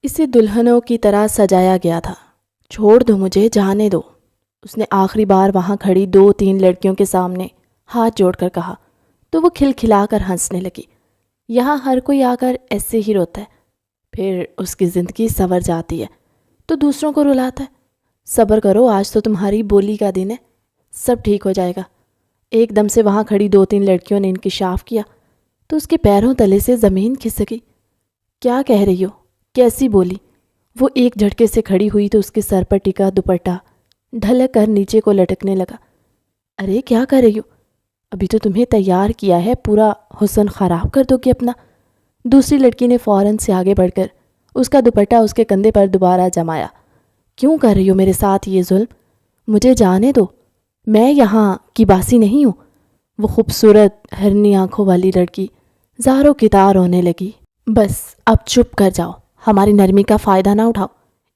اسے دلہنوں کی طرح سجایا گیا تھا۔ چھوڑ دو مجھے، جانے دو، اس نے آخری بار وہاں کھڑی 2-3 لڑکیوں کے سامنے ہاتھ جوڑ کر کہا تو وہ کھلکھلا کر ہنسنے لگی۔ یہاں ہر کوئی آ کر ایسے ہی روتا ہے، پھر اس کی زندگی سنور جاتی ہے تو دوسروں کو رلاتا ہے۔ صبر کرو، آج تو تمہاری بولی کا دن ہے، سب ٹھیک ہو جائے گا۔ ایک دم سے وہاں کھڑی 2-3 لڑکیوں نے انکشاف کیا تو اس کے پیروں تلے سے زمین کھسک گئی۔ کیا کہہ رہی ہو؟ کیسی بولی؟ وہ ایک جھٹکے سے کھڑی ہوئی تو اس کے سر پر ٹکا دوپٹہ ڈھلک کر نیچے کو لٹکنے لگا۔ ارے کیا کر رہی ہو؟ ابھی تو تمہیں تیار کیا ہے، پورا حسن خراب کر دو گی اپنا۔ دوسری لڑکی نے فوراً سے آگے بڑھ کر اس کا دوپٹہ اس کے کندھے پر دوبارہ جمایا۔ کیوں کر رہی ہو میرے ساتھ یہ ظلم؟ مجھے جانے دو، میں یہاں کی باسی نہیں ہوں۔ وہ خوبصورت ہرنی آنکھوں والی لڑکی زاروں کی طرح رونے لگی۔ بس اب چپ کر جاؤ، ہماری نرمی کا فائدہ نہ اٹھاؤ۔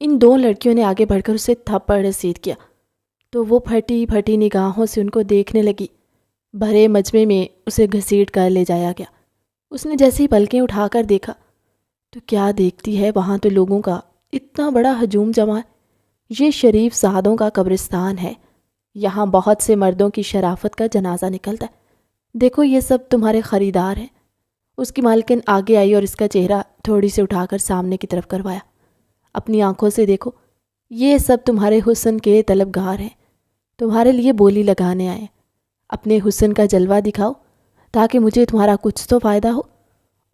ان 2 لڑکیوں نے آگے بڑھ کر اسے تھپڑ رسید کیا تو وہ پھٹی پھٹی نگاہوں سے ان کو دیکھنے لگی۔ بھرے مجمع میں اسے گھسیٹ کر لے جایا گیا۔ اس نے جیسے ہی پلکیں اٹھا کر دیکھا تو کیا دیکھتی ہے، وہاں تو لوگوں کا اتنا بڑا ہجوم جمع ہے۔ یہ شریف زادوں کا قبرستان ہے، یہاں بہت سے مردوں کی شرافت کا جنازہ نکلتا ہے۔ دیکھو یہ سب تمہارے خریدار ہیں۔ اس کی مالکن آگے آئی اور اس کا چہرہ تھوڑی سے اٹھا کر سامنے کی طرف کروایا۔ اپنی آنکھوں سے دیکھو، یہ سب تمہارے حسن کے طلبگار ہیں، تمہارے لیے بولی لگانے آئے۔ اپنے حسن کا جلوہ دکھاؤ تاکہ مجھے تمہارا کچھ تو فائدہ ہو۔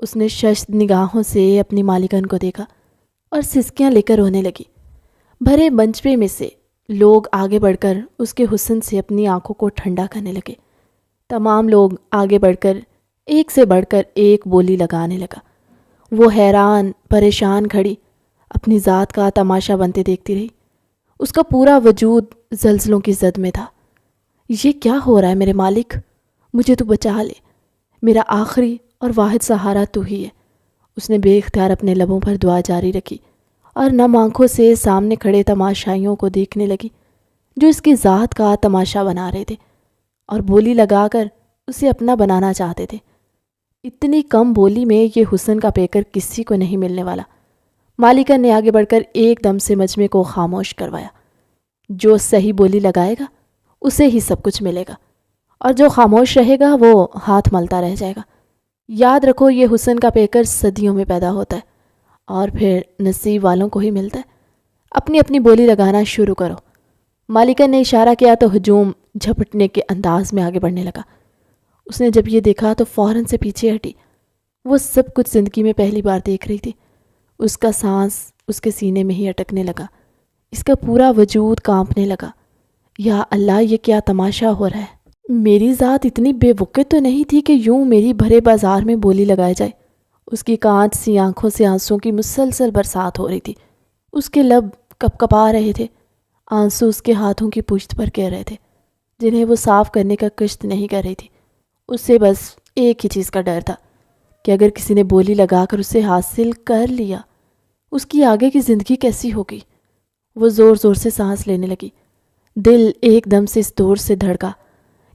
اس نے ششت نگاہوں سے اپنی مالکن کو دیکھا اور سسکیاں لے کر رونے لگی۔ بھرے مجمع میں سے لوگ آگے بڑھ کر اس کے حسن سے اپنی آنکھوں کو ٹھنڈا کرنے لگے۔ تمام لوگ آگے بڑھ کر ایک سے بڑھ کر ایک بولی لگانے لگا۔ وہ حیران پریشان کھڑی اپنی ذات کا تماشا بنتے دیکھتی رہی۔ اس کا پورا وجود زلزلوں کی زد میں تھا۔ یہ کیا ہو رہا ہے میرے مالک؟ مجھے تو بچا لے، میرا آخری اور واحد سہارا تو ہی ہے۔ اس نے بے اختیار اپنے لبوں پر دعا جاری رکھی اور نم آنکھوں سے سامنے کھڑے تماشائیوں کو دیکھنے لگی جو اس کی ذات کا تماشا بنا رہے تھے اور بولی لگا کر اسے اپنا بنانا چاہتے تھے۔ اتنی کم بولی میں یہ حسن کا پیکر کسی کو نہیں ملنے والا۔ مالکہ نے آگے بڑھ کر ایک دم سے مجمع کو خاموش کروایا۔ جو صحیح بولی لگائے گا اسے ہی سب کچھ ملے گا، اور جو خاموش رہے گا وہ ہاتھ ملتا رہ جائے گا۔ یاد رکھو، یہ حسن کا پیکر صدیوں میں پیدا ہوتا ہے اور پھر نصیب والوں کو ہی ملتا ہے۔ اپنی اپنی بولی لگانا شروع کرو۔ مالکہ نے اشارہ کیا تو ہجوم جھپٹنے کے انداز میں آگے بڑھنے لگا۔ اس نے جب یہ دیکھا تو فوراً سے پیچھے ہٹی۔ وہ سب کچھ زندگی میں پہلی بار دیکھ رہی تھی۔ اس کا سانس اس کے سینے میں ہی اٹکنے لگا، اس کا پورا وجود کانپنے لگا۔ یا اللہ، یہ کیا تماشا ہو رہا ہے؟ میری ذات اتنی بے وقت تو نہیں تھی کہ یوں میری بھرے بازار میں بولی لگائے جائے۔ اس کی کانچ سی آنکھوں سے آنسوں کی مسلسل برسات ہو رہی تھی۔ اس کے لب کپ کپا رہے تھے، آنسو اس کے ہاتھوں کی پشت پر گر رہے تھے جنہیں وہ صاف کرنے کا کشت نہیں کر رہی تھی۔ اس سے بس ایک ہی چیز کا ڈر تھا کہ اگر کسی نے بولی لگا کر اسے حاصل کر لیا، اس کی آگے کی زندگی کیسی ہوگی۔ وہ زور زور سے سانس لینے لگی۔ دل ایک دم سے اس دور سے دھڑکا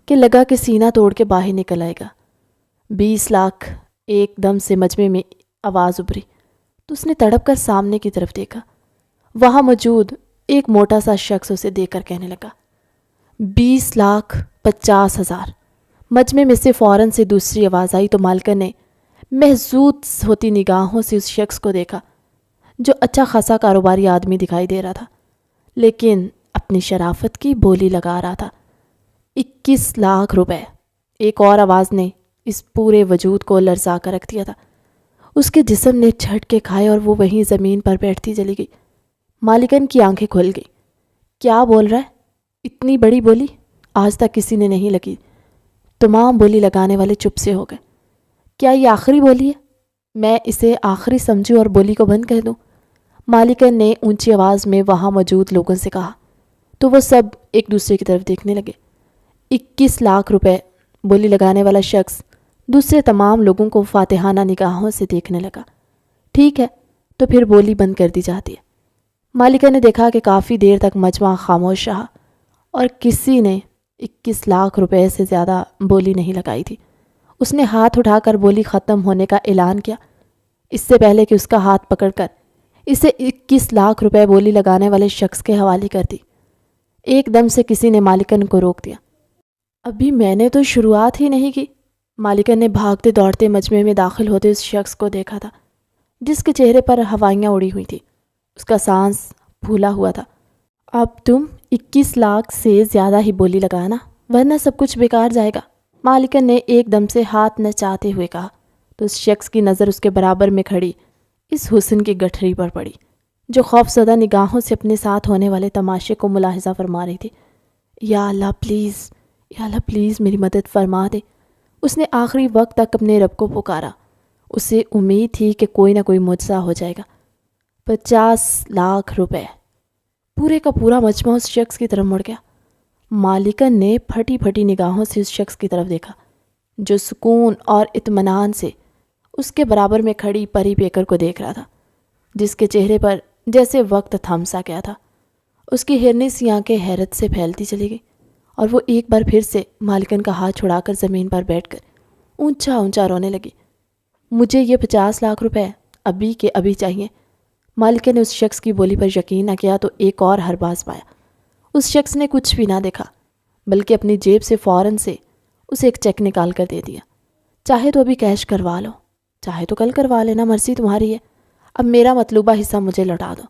کہ لگا کہ سینہ توڑ کے باہر نکل آئے گا۔ 20 لاکھ ایک دم سے مجمع میں آواز ابھری تو اس نے تڑپ کر سامنے کی طرف دیکھا۔ وہاں موجود ایک موٹا سا شخص اسے دیکھ کر کہنے لگا 20,50,000۔ مجمع میں سے فوراً سے دوسری آواز آئی تو مالکہ نے محظوظ ہوتی نگاہوں سے اس شخص کو دیکھا جو اچھا خاصا کاروباری آدمی دکھائی دے رہا تھا، لیکن اپنی شرافت کی بولی لگا رہا تھا۔ 21 لاکھ روپے۔ ایک اور آواز نے اس پورے وجود کو لرزا کر رکھ دیا تھا۔ اس کے جسم نے جھٹکے کھائے اور وہ وہیں زمین پر بیٹھتی چلی گئی۔ مالکن کی آنکھیں کھل گئی۔ کیا بول رہا ہے؟ اتنی بڑی بولی آج تک کسی نے نہیں لگی۔ تمام بولی لگانے والے چپ سے ہو گئے۔ کیا یہ آخری بولی ہے؟ میں اسے آخری سمجھوں اور بولی کو بند کر دوں؟ مالکن نے اونچی آواز میں وہاں موجود لوگوں سے کہا تو وہ سب ایک دوسرے کی طرف دیکھنے لگے۔ 21 لاکھ روپے۔ بولی لگانے والا شخص دوسرے تمام لوگوں کو فاتحانہ نگاہوں سے دیکھنے لگا۔ ٹھیک ہے، تو پھر بولی بند کر دی جاتی ہے۔ مالکہ نے دیکھا کہ کافی دیر تک مجمع خاموش رہا اور کسی نے 21 لاکھ روپے سے زیادہ بولی نہیں لگائی تھی۔ اس نے ہاتھ اٹھا کر بولی ختم ہونے کا اعلان کیا۔ اس سے پہلے کہ اس کا ہاتھ پکڑ کر اسے 21 لاکھ روپے بولی لگانے والے شخص کے حوالے کر دی۔ ایک دم سے کسی نے مالکن کو روک دیا۔ ابھی میں نے تو شروعات ہی نہیں کی۔ مالکن نے بھاگتے دوڑتے مجمع میں داخل ہوتے اس شخص کو دیکھا تھا جس کے چہرے پر ہوائیاں اڑی ہوئی تھی۔ اس کا سانس پھولا ہوا تھا۔ اب تم 21 لاکھ سے زیادہ ہی بولی لگانا ورنہ سب کچھ بیکار جائے گا، مالکن نے ایک دم سے ہاتھ نچاتے ہوئے کہا تو اس شخص کی نظر اس کے برابر میں کھڑی اس حسن کی گٹھری پر پڑی جو خوفزدہ نگاہوں سے اپنے ساتھ ہونے والے تماشے کو ملاحظہ فرما رہی تھی۔ یا اللہ پلیز میری مدد فرما دے۔ اس نے آخری وقت تک اپنے رب کو پکارا۔ اسے امید تھی کہ کوئی نہ کوئی معجزہ ہو جائے گا۔ 50 لاکھ روپے۔ پورے کا پورا مجمع اس شخص کی طرف مڑ گیا۔ مالکن نے پھٹی پھٹی نگاہوں سے اس شخص کی طرف دیکھا جو سکون اور اطمینان سے اس کے برابر میں کھڑی پری پیکر کو دیکھ رہا تھا، جس کے چہرے پر جیسے وقت تھم سا گیا تھا۔ اس کی ہرنی سی آنکھیں حیرت سے پھیلتی چلی گئی اور وہ ایک بار پھر سے مالکن کا ہاتھ چھڑا کر زمین پر بیٹھ کر اونچا اونچا رونے لگی۔ مجھے یہ 50 لاکھ روپے ابھی کے ابھی چاہیے۔ مالکن نے اس شخص کی بولی پر یقین نہ کیا تو ایک اور ہرباز پایا۔ اس شخص نے کچھ بھی نہ دیکھا بلکہ اپنی جیب سے فوراً سے اسے ایک چیک نکال کر دے دیا۔ چاہے تو ابھی کیش کروا لو، چاہے تو کل کروا لینا، مرضی تمہاری ہے۔ اب میرا مطلوبہ حصہ مجھے لوٹا دو۔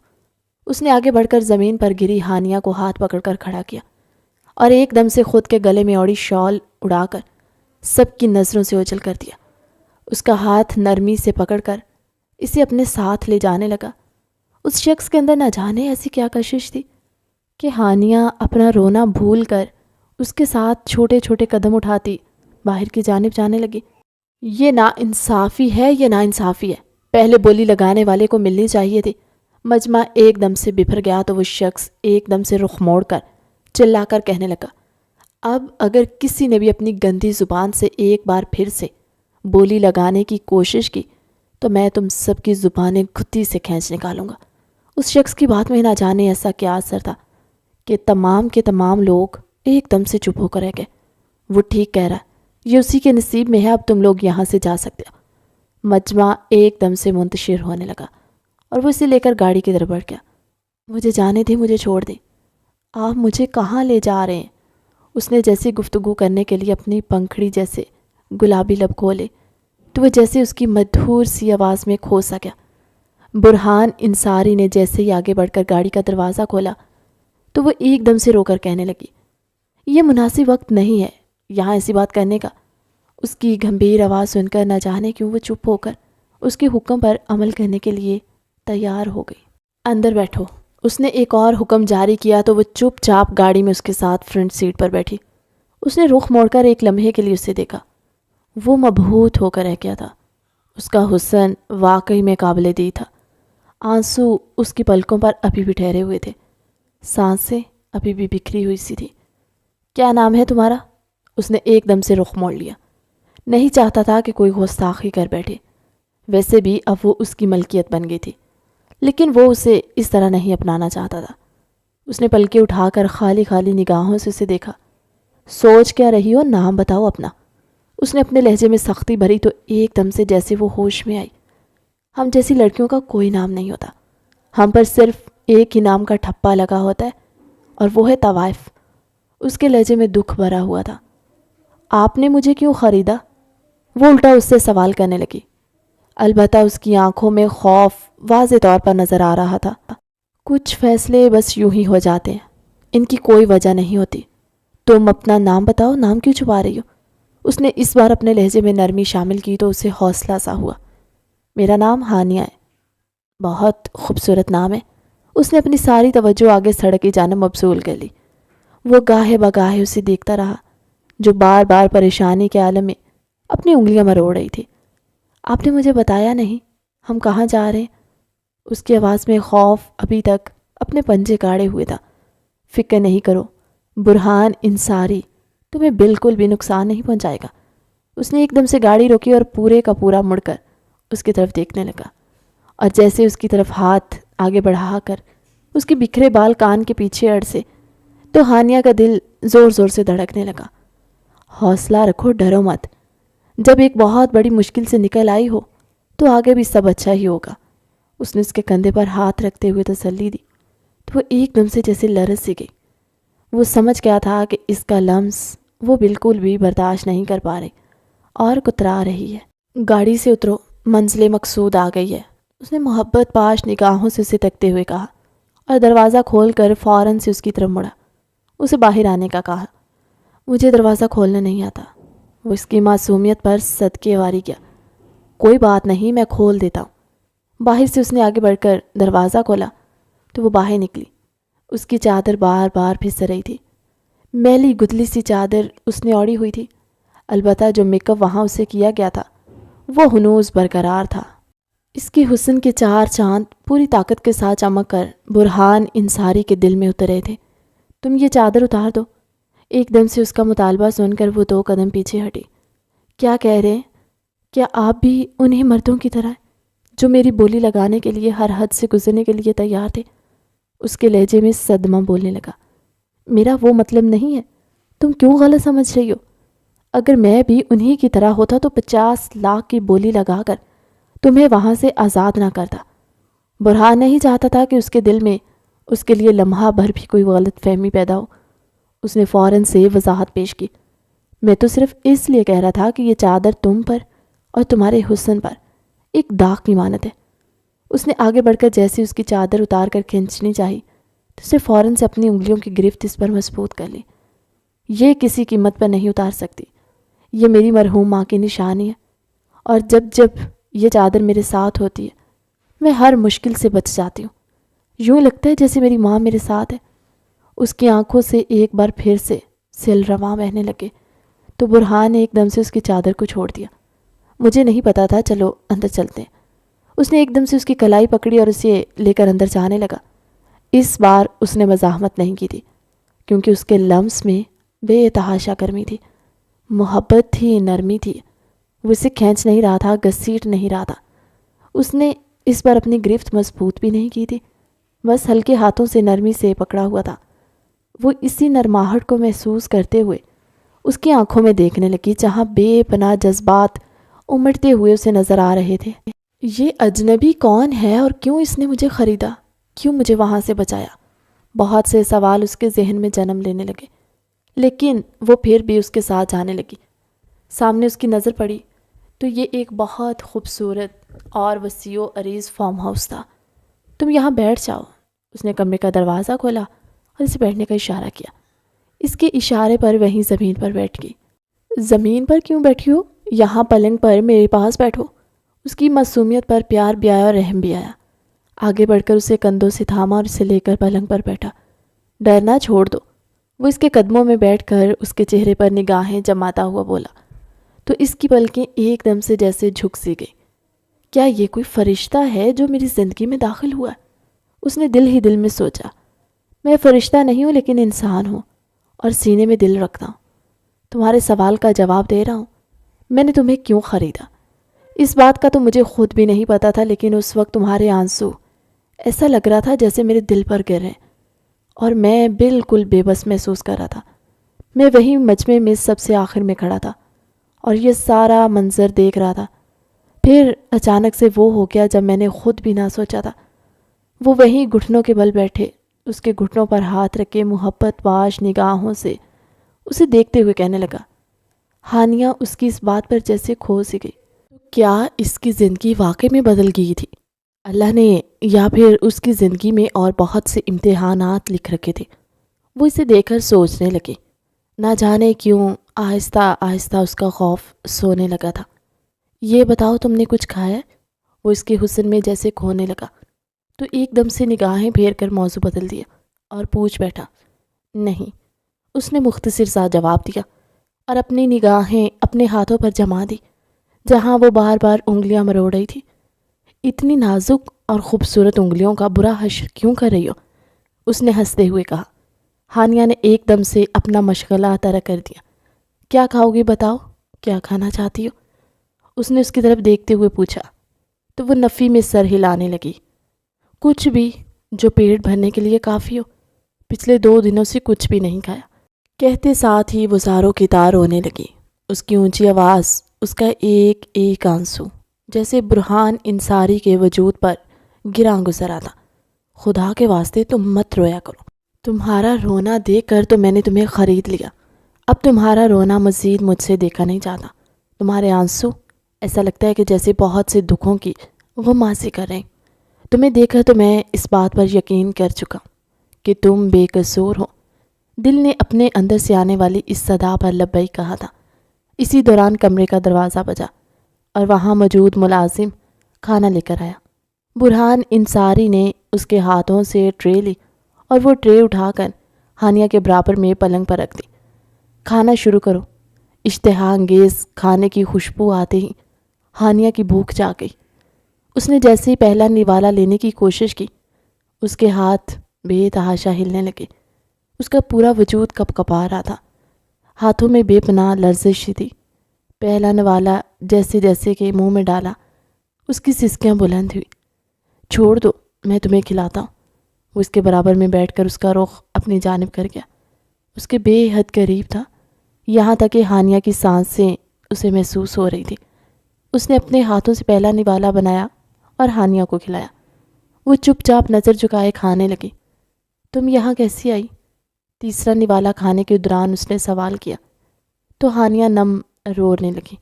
اس نے آگے بڑھ کر زمین پر گری ہانیہ کو ہاتھ پکڑ کر کھڑا کیا اور ایک دم سے خود کے گلے میں اوڑی شال اڑا کر سب کی نظروں سے اوجھل کر دیا۔ اس کا ہاتھ نرمی سے پکڑ کر اسے اپنے ساتھ لے جانے لگا۔ اس شخص کے اندر نہ جانے ایسی کیا کشش تھی کہ ہانیہ اپنا رونا بھول کر اس کے ساتھ چھوٹے چھوٹے قدم اٹھاتی باہر کی جانب جانے لگی۔ یہ ناانصافی ہے، یہ ناانصافی ہے، پہلے بولی لگانے والے کو ملنی چاہیے تھی۔ مجمع ایک دم سے بفر گیا تو وہ شخص ایک دم سے رخ موڑ کر چلا کر کہنے لگا، اب اگر کسی نے بھی اپنی گندی زبان سے ایک بار پھر سے بولی لگانے کی کوشش کی تو میں تم سب کی زبانیں گھٹی سے کھینچ نکالوں گا۔ اس شخص کی بات میں نہ جانے ایسا کیا اثر تھا کہ تمام کے تمام لوگ ایک دم سے چپ ہو کر رہ گئے۔ وہ ٹھیک کہہ رہا ہے، یہ اسی کے نصیب میں ہے، اب تم لوگ یہاں سے جا سکتے ہو۔ مجمع ایک دم سے منتشر ہونے لگا اور وہ اسے لے کر گاڑی کی طرف بڑھ گیا۔ مجھے جانے دیں، مجھے چھوڑ دیں، آپ مجھے کہاں لے جا رہے ہیں؟ اس نے جیسے گفتگو کرنے کے لیے اپنی پنکھڑی جیسے گلابی لب کھولے تو وہ جیسے اس کی مدھور سی آواز میں کھو سا گیا۔ برہان انصاری نے جیسے ہی آگے بڑھ کر گاڑی کا دروازہ کھولا تو وہ ایک دم سے رو کر کہنے لگی، یہ مناسب وقت نہیں ہے یہاں ایسی بات کرنے کا۔ اس کی گھمبیر آواز سن کر نہ جانے کیوں وہ چپ ہو کر اس کے حکم پر عمل کرنے کے لیے تیار ہو گئی۔ اندر بیٹھو۔ اس نے ایک اور حکم جاری کیا تو وہ چپ چاپ گاڑی میں اس کے ساتھ فرنٹ سیٹ پر بیٹھی۔ اس نے رخ موڑ کر ایک لمحے کے لیے اسے دیکھا۔ وہ مبہوت ہو کر رہ گیا تھا۔ اس کا حسن واقعی میں قابل دید تھا۔ آنسو اس کی پلکوں پر ابھی بھی ٹھہرے ہوئے تھے، سانسیں ابھی بھی بکھری ہوئی سی تھی۔ کیا نام ہے تمہارا؟ اس نے ایک دم سے رخ موڑ لیا۔ نہیں چاہتا تھا کہ کوئی گستاخی کر بیٹھے، ویسے بھی اب وہ اس کی ملکیت بن گئی تھی، لیکن وہ اسے اس طرح نہیں اپنانا چاہتا تھا۔ اس نے پلکیں اٹھا کر خالی خالی نگاہوں سے اسے دیکھا۔ سوچ کیا رہی ہو؟ نام بتاؤ اپنا۔ اس نے اپنے لہجے میں سختی بھری تو ایک دم سے جیسے وہ ہوش میں آئی۔ ہم جیسی لڑکیوں کا کوئی نام نہیں ہوتا، ہم پر صرف ایک ہی نام کا ٹھپا لگا ہوتا ہے اور وہ ہے طوائف۔ اس کے لہجے میں دکھ بھرا ہوا تھا۔ آپ نے مجھے کیوں خریدا؟ وہ الٹا اس سے سوال کرنے لگی۔ البتہ اس کی آنکھوں میں خوف واضح طور پر نظر آ رہا تھا۔ کچھ فیصلے بس یوں ہی ہو جاتے ہیں، ان کی کوئی وجہ نہیں ہوتی۔ تم اپنا نام بتاؤ، نام کیوں چھپا رہی ہو؟ اس نے اس بار اپنے لہجے میں نرمی شامل کی تو اسے حوصلہ سا ہوا۔ میرا نام ہانیہ ہے۔ بہت خوبصورت نام ہے۔ اس نے اپنی ساری توجہ آگے سڑک کی جانب مبذول کر لی۔ وہ گاہے بگاہے اسے دیکھتا رہا جو بار بار پریشانی کے عالم میں اپنی انگلیاں مروڑ رہی تھی۔ آپ نے مجھے بتایا نہیں ہم کہاں جا رہے ہیں؟ اس کی آواز میں خوف ابھی تک اپنے پنجے گاڑے ہوئے تھا۔ فکر نہیں کرو، برہان انصاری تمہیں بالکل بھی نقصان نہیں پہنچائے گا۔ اس نے ایک دم سے گاڑی روکی اور پورے کا پورا مڑ کر اس کی طرف دیکھنے لگا، اور جیسے اس کی طرف ہاتھ آگے بڑھا کر اس کے بکھرے بال کان کے پیچھے اڑسے تو ہانیہ کا دل زور زور سے دھڑکنے لگا۔ حوصلہ رکھو، ڈرو مت۔ جب ایک بہت بڑی مشکل سے نکل آئی ہو تو آگے بھی سب اچھا ہی ہوگا۔ اس نے اس کے کندھے پر ہاتھ رکھتے ہوئے تسلی دی تو وہ ایک دم سے جیسے لرز سی گئی۔ وہ سمجھ گیا تھا کہ اس کا لمس وہ بالکل بھی برداشت نہیں کر پا رہی اور کترا رہی ہے۔ گاڑی سے اترو، منزل مقصود آ گئی ہے، اس نے محبت پاش نگاہوں سے اسے تکتے ہوئے کہا اور دروازہ کھول کر فوراً سے اس کی طرف مڑا۔ اسے باہر آنے کا کہا۔ مجھے دروازہ کھولنا نہیں آتا، وہ اس کی معصومیت پر صدقے واری کیا۔ کوئی بات نہیں، میں کھول دیتا ہوں۔ باہر سے اس نے آگے بڑھ کر دروازہ کھولا تو وہ باہر نکلی۔ اس کی چادر بار بار پھسل رہی تھی۔ میلی گدلی سی چادر اس نے اوڑھی ہوئی تھی، البتہ جو میک اپ وہاں اسے کیا گیا تھا وہ ہنوز برقرار تھا۔ اس کی حسن کے چار چاند پوری طاقت کے ساتھ چمک کر برہان انصاری کے دل میں اتر رہے تھے۔ تم یہ چادر اتار دو۔ ایک دم سے اس کا مطالبہ سن کر وہ 2 قدم پیچھے ہٹی۔ کیا کہہ رہے ہیں؟ کیا آپ بھی انہیں مردوں کی طرح جو میری بولی لگانے کے لیے ہر حد سے گزرنے کے لیے تیار تھے؟ اس کے لہجے میں صدمہ بولنے لگا۔ میرا وہ مطلب نہیں ہے، تم کیوں غلط سمجھ رہی ہو؟ اگر میں بھی انہی کی طرح ہوتا تو 50 لاکھ کی بولی لگا کر تمہیں وہاں سے آزاد نہ کرتا۔ برہان نہیں چاہتا تھا کہ اس کے دل میں اس کے لیے لمحہ بھر بھی کوئی غلط فہمی پیدا ہو۔ اس نے فوراً سے وضاحت پیش کی۔ میں تو صرف اس لیے کہہ رہا تھا کہ یہ چادر تم پر اور تمہارے حسن پر ایک داغ کی مانت ہے۔ اس نے آگے بڑھ کر جیسے اس کی چادر اتار کر کھینچنی چاہی تو اسے فوراً سے اپنی انگلیوں کی گرفت اس پر مضبوط کر لی۔ یہ کسی قیمت پر نہیں اتار سکتی، یہ میری مرحوم ماں کی نشانی ہے، اور جب جب یہ چادر میرے ساتھ ہوتی ہے میں ہر مشکل سے بچ جاتی ہوں۔ یوں لگتا ہے جیسے میری ماں میرے ساتھ ہے۔ اس کی آنکھوں سے ایک بار پھر سے سیل رواں بہنے لگے تو برہان نے ایک دم سے اس کی چادر کو چھوڑ دیا۔ مجھے نہیں پتا تھا، چلو اندر چلتے ہیں۔ اس نے ایک دم سے اس کی کلائی پکڑی اور اسے لے کر اندر جانے لگا۔ اس بار اس نے مزاحمت نہیں کی تھی کیونکہ اس کے لمس میں بے تحاشا گرمی تھی، محبت تھی، نرمی تھی۔ وہ اسے کھینچ نہیں رہا تھا، گھسیٹ نہیں رہا تھا۔ اس نے اس پر اپنی گرفت مضبوط بھی نہیں کی تھی، بس ہلکے ہاتھوں سے نرمی سے پکڑا ہوا تھا۔ وہ اسی نرماہٹ کو محسوس کرتے ہوئے اس کی آنکھوں میں دیکھنے لگی جہاں بے پناہ جذبات امڑتے ہوئے اسے نظر آ رہے تھے۔ یہ اجنبی کون ہے اور کیوں اس نے مجھے خریدا؟ کیوں مجھے وہاں سے بچایا؟ بہت سے سوال اس کے ذہن میں جنم لینے لگے، لیکن وہ پھر بھی اس کے ساتھ جانے لگی۔ سامنے اس کی نظر پڑی تو یہ ایک بہت خوبصورت اور وسیع و عریض فارم ہاؤس تھا۔ تم یہاں بیٹھ جاؤ۔ اس نے کمرے کا دروازہ کھولا اور اسے بیٹھنے کا اشارہ کیا۔ اس کے اشارے پر وہیں زمین پر بیٹھ گئی۔ زمین پر کیوں بیٹھی ہو؟ یہاں پلنگ پر میرے پاس بیٹھو۔ اس کی معصومیت پر پیار بھی آیا اور رحم بھی آیا۔ آگے بڑھ کر اسے کندھوں سے تھاما اور اسے لے کر پلنگ پر بیٹھا۔ ڈرنا چھوڑ دو۔ وہ اس کے قدموں میں بیٹھ کر اس کے چہرے پر نگاہیں جماتا ہوا بولا تو اس کی پلکیں ایک دم سے جیسے جھک سی گئی۔ کیا یہ کوئی فرشتہ ہے جو میری زندگی میں داخل ہوا ہے؟ اس نے دل ہی دل میں سوچا۔ میں فرشتہ نہیں ہوں لیکن انسان ہوں اور سینے میں دل رکھتا ہوں۔ تمہارے سوال کا جواب دے رہا ہوں۔ میں نے تمہیں کیوں خریدا اس بات کا تو مجھے خود بھی نہیں پتا تھا، لیکن اس وقت تمہارے آنسو ایسا لگ رہا تھا جیسے میرے دل پر گر رہے ہیں اور میں بالکل بے بس محسوس کر رہا تھا۔ میں وہیں مجمع میں سب سے آخر میں کھڑا تھا اور یہ سارا منظر دیکھ رہا تھا۔ پھر اچانک سے وہ ہو گیا جب میں نے خود بھی نہ سوچا تھا۔ وہ وہیں گھٹنوں کے بل بیٹھے، اس کے گھٹنوں پر ہاتھ رکھے محبت باش نگاہوں سے اسے دیکھتے ہوئے کہنے لگا۔ ہانیہ اس کی اس بات پر جیسے کھو سی گئی۔ کیا اس کی زندگی واقعی میں بدل گئی تھی؟ اللہ نے یا پھر اس کی زندگی میں اور بہت سے امتحانات لکھ رکھے تھے؟ وہ اسے دیکھ کر سوچنے لگی۔ نہ جانے کیوں آہستہ آہستہ اس کا خوف سونے لگا تھا۔ یہ بتاؤ تم نے کچھ کھایا؟ وہ اس کے حسن میں جیسے کھونے لگا تو ایک دم سے نگاہیں پھیر کر موضوع بدل دیا اور پوچھ بیٹھا۔ نہیں، اس نے مختصر سا جواب دیا اور اپنی نگاہیں اپنے ہاتھوں پر جما دی جہاں وہ بار بار انگلیاں مروڑ رہی تھی۔ اتنی نازک اور خوبصورت انگلیوں کا برا حشر کیوں کر رہی ہو؟ اس نے ہنستے ہوئے کہا۔ ہانیہ نے ایک دم سے اپنا مشغلہ ترک کر دیا۔ کیا کھاؤ گی بتاؤ، کیا کھانا چاہتی ہو؟ اس نے اس کی طرف دیکھتے ہوئے پوچھا تو وہ نفی میں سر ہلانے لگی۔ کچھ بھی جو پیٹ بھرنے کے لیے کافی ہو۔ پچھلے 2 دنوں سے کچھ بھی نہیں کھایا۔ کہتے ساتھ ہی وہ زاروں کی تار رونے لگی۔ اس کی اونچی آواز، اس کا ایک ایک آنسو جیسے برہان انصاری کے وجود پر گراں گزرا تھا۔ خدا کے واسطے تم مت رویا کرو، تمہارا رونا دیکھ کر تو میں نے تمہیں خرید لیا، اب تمہارا رونا مزید مجھ سے دیکھا نہیں جاتا۔ تمہارے آنسو ایسا لگتا ہے کہ جیسے بہت سے دکھوں کی غمازی کر رہے ہیں۔ تمہیں دیکھ کر تو میں اس بات پر یقین کر چکا کہ تم بے قصور ہو۔ دل نے اپنے اندر سے آنے والی اس صدا پر لبیک کہا تھا۔ اسی دوران کمرے کا دروازہ بجا اور وہاں موجود ملازم کھانا لے کر آیا۔ برہان انصاری نے اس کے ہاتھوں سے ٹرے لی اور وہ ٹرے اٹھا کر ہانیہ کے برابر میں پلنگ پر رکھ دی۔ کھانا شروع کرو۔ اشتہا انگیز کھانے کی خوشبو آتے ہی ہانیہ کی بھوک جاگ گئی۔ اس نے جیسے ہی پہلا نوالا لینے کی کوشش کی، اس کے ہاتھ بے تحاشا ہلنے لگے۔ اس کا پورا وجود کپ کپا رہا تھا، ہاتھوں میں بے پناہ لرزش تھی۔ پہلا نوالا جیسے جیسے کہ منہ میں ڈالا، اس کی سسکیاں بلند ہوئی۔ چھوڑ دو، میں تمہیں کھلاتا ہوں۔ وہ اس کے برابر میں بیٹھ کر اس کا رخ اپنی جانب کر گیا۔ اس کے بے حد قریب تھا، یہاں تک کہ ہانیہ کی سانسیں اسے محسوس ہو رہی تھی۔ اس نے اپنے ہاتھوں سے پہلا نوالا بنایا اور ہانیہ کو کھلایا۔ وہ چپ چاپ نظر جھکائے کھانے لگی۔ تم یہاں کیسی آئی؟ تیسرا نوالا کھانے کے دوران اس نے سوال کیا تو ہانیہ نم رونے لگی۔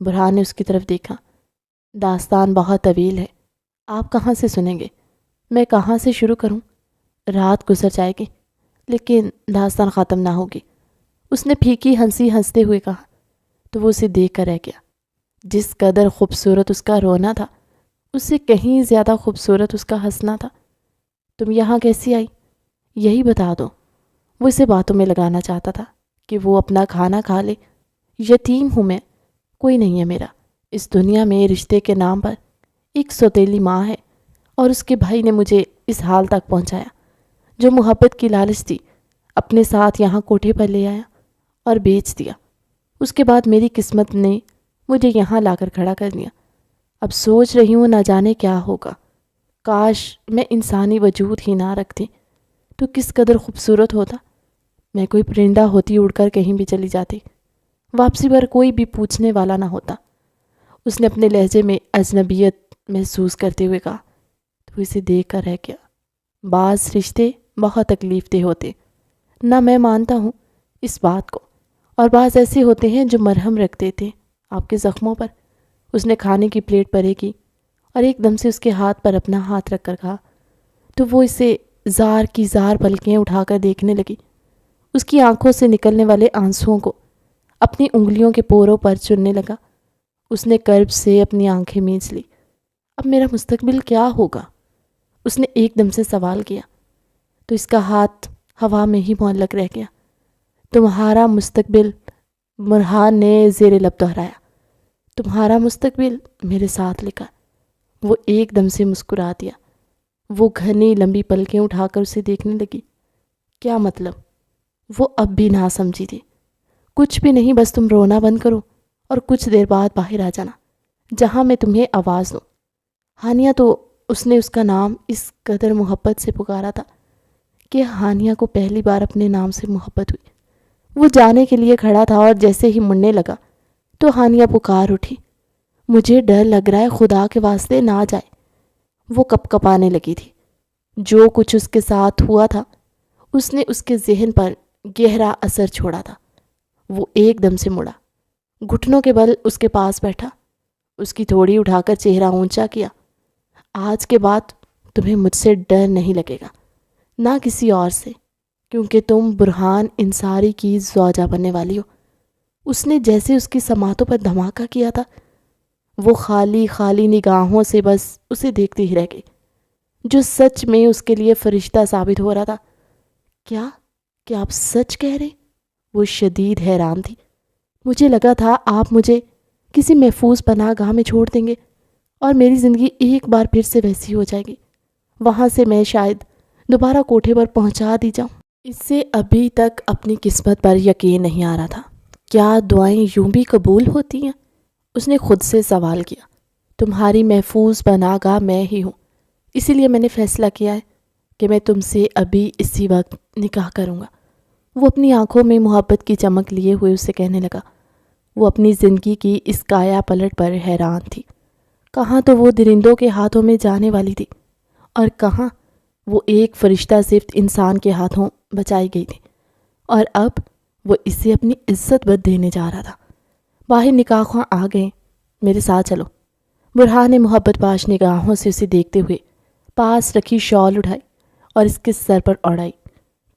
برہان نے اس کی طرف دیکھا۔ داستان بہت طویل ہے، آپ کہاں سے سنیں گے؟ میں کہاں سے شروع کروں؟ رات گزر جائے گی لیکن داستان ختم نہ ہوگی۔ اس نے پھیکی ہنسی ہنستے ہوئے کہا تو وہ اسے دیکھ کر رہ گیا۔ جس قدر خوبصورت اس کا رونا تھا، اس سے کہیں زیادہ خوبصورت اس کا ہنسنا تھا۔ تم یہاں کیسی آئی؟ یہی بتا دو۔ وہ اسے باتوں میں لگانا چاہتا تھا کہ وہ اپنا کھانا کھا لے۔ یتیم ہوں میں، کوئی نہیں ہے میرا اس دنیا میں۔ رشتے کے نام پر ایک سوتیلی ماں ہے اور اس کے بھائی نے مجھے اس حال تک پہنچایا۔ جو محبت کی لالچ تھی اپنے ساتھ یہاں کوٹھے پر لے آیا اور بیچ دیا۔ اس کے بعد میری قسمت نے مجھے یہاں لا کر کھڑا کر دیا۔ اب سوچ رہی ہوں نہ جانے کیا ہوگا۔ کاش میں انسانی وجود ہی نہ رکھتی تو کس قدر خوبصورت ہوتا۔ میں کوئی پرندہ ہوتی، اڑ کر کہیں بھی چلی جاتی، واپسی پر کوئی بھی پوچھنے والا نہ ہوتا۔ اس نے اپنے لہجے میں اجنبیت محسوس کرتے ہوئے کہا تو اسے دیکھ کر رہ گیا۔ بعض رشتے بہت تکلیف دہ ہوتے، نہ میں مانتا ہوں اس بات کو، اور بعض ایسے ہوتے ہیں جو مرہم رکھ دیتے ہیں آپ کے زخموں پر۔ اس نے کھانے کی پلیٹ پرے کی اور ایک دم سے اس کے ہاتھ پر اپنا ہاتھ رکھ کر کہا تو وہ اسے زار کی زار پلکیں اٹھا کر دیکھنے لگی۔ اس کی آنکھوں سے نکلنے والے آنسوؤں کو اپنی انگلیوں کے پوروں پر چننے لگا۔ اس نے کرب سے اپنی آنکھیں مینچ لی۔ اب میرا مستقبل کیا ہوگا؟ اس نے ایک دم سے سوال کیا تو اس کا ہاتھ ہوا میں ہی معلق رہ گیا۔ تمہارا مستقبل، برہان نے زیر لب دہرایا۔ تمہارا مستقبل میرے ساتھ لکھا۔ وہ ایک دم سے مسکرا دیا۔ وہ گھنی لمبی پلکیں اٹھا کر اسے دیکھنے لگی۔ کیا مطلب؟ وہ اب بھی نہ سمجھی تھی۔ کچھ بھی نہیں، بس تم رونا بند کرو اور کچھ دیر بعد باہر آ جانا جہاں میں تمہیں آواز دوں۔ ہانیہ تو اس نے اس کا نام اس قدر محبت سے پکارا تھا کہ ہانیہ کو پہلی بار اپنے نام سے محبت ہوئی۔ وہ جانے کے لیے کھڑا تھا اور جیسے ہی مڑنے لگا تو ہانیہ پکار اٹھی، مجھے ڈر لگ رہا ہے، خدا کے واسطے نہ جائے۔ وہ کپ کپانے لگی تھی۔ جو کچھ اس کے ساتھ ہوا تھا اس نے اس کے ذہن پر گہرا اثر چھوڑا تھا۔ وہ ایک دم سے مڑا، گھٹنوں کے بل اس کے پاس بیٹھا، اس کی تھوڑی اٹھا کر چہرہ اونچا کیا۔ آج کے بعد تمہیں مجھ سے ڈر نہیں لگے گا، نہ کسی اور سے، کیونکہ تم برہان انصاری کی زوجہ بننے والی ہو۔ اس نے جیسے اس کی سماعتوں پر دھماکہ کیا تھا، وہ خالی خالی نگاہوں سے بس اسے دیکھتی ہی رہ گئی، جو سچ میں اس کے لیے فرشتہ ثابت ہو رہا تھا۔ کیا آپ سچ کہہ رہے؟ وہ شدید حیران تھی۔ مجھے لگا تھا آپ مجھے کسی محفوظ پناہ گاہ میں چھوڑ دیں گے اور میری زندگی ایک بار پھر سے ویسی ہو جائے گی، وہاں سے میں شاید دوبارہ کوٹھے پر پہنچا دی جاؤں۔ اس سے ابھی تک اپنی قسمت پر یقین نہیں آ رہا تھا۔ کیا دعائیں یوں بھی قبول ہوتی ہیں؟ اس نے خود سے سوال کیا۔ تمہاری محفوظ پناہ گاہ میں ہی ہوں، اسی لیے میں نے فیصلہ کیا ہے کہ میں تم سے ابھی اسی وقت نکاح کروں گا۔ وہ اپنی آنکھوں میں محبت کی چمک لیے ہوئے اسے کہنے لگا۔ وہ اپنی زندگی کی اس کایا پلٹ پر حیران تھی۔ کہاں تو وہ درندوں کے ہاتھوں میں جانے والی تھی، اور کہاں وہ ایک فرشتہ صرف انسان کے ہاتھوں بچائی گئی تھی، اور اب وہ اسے اپنی عزت بد دینے جا رہا تھا۔ باہر نکاح خواہ آ گئے، میرے ساتھ چلو۔ برہان نے محبت باش نگاہوں سے اسے دیکھتے ہوئے پاس رکھی شال اٹھائی اور اس کے سر پر اڑائی۔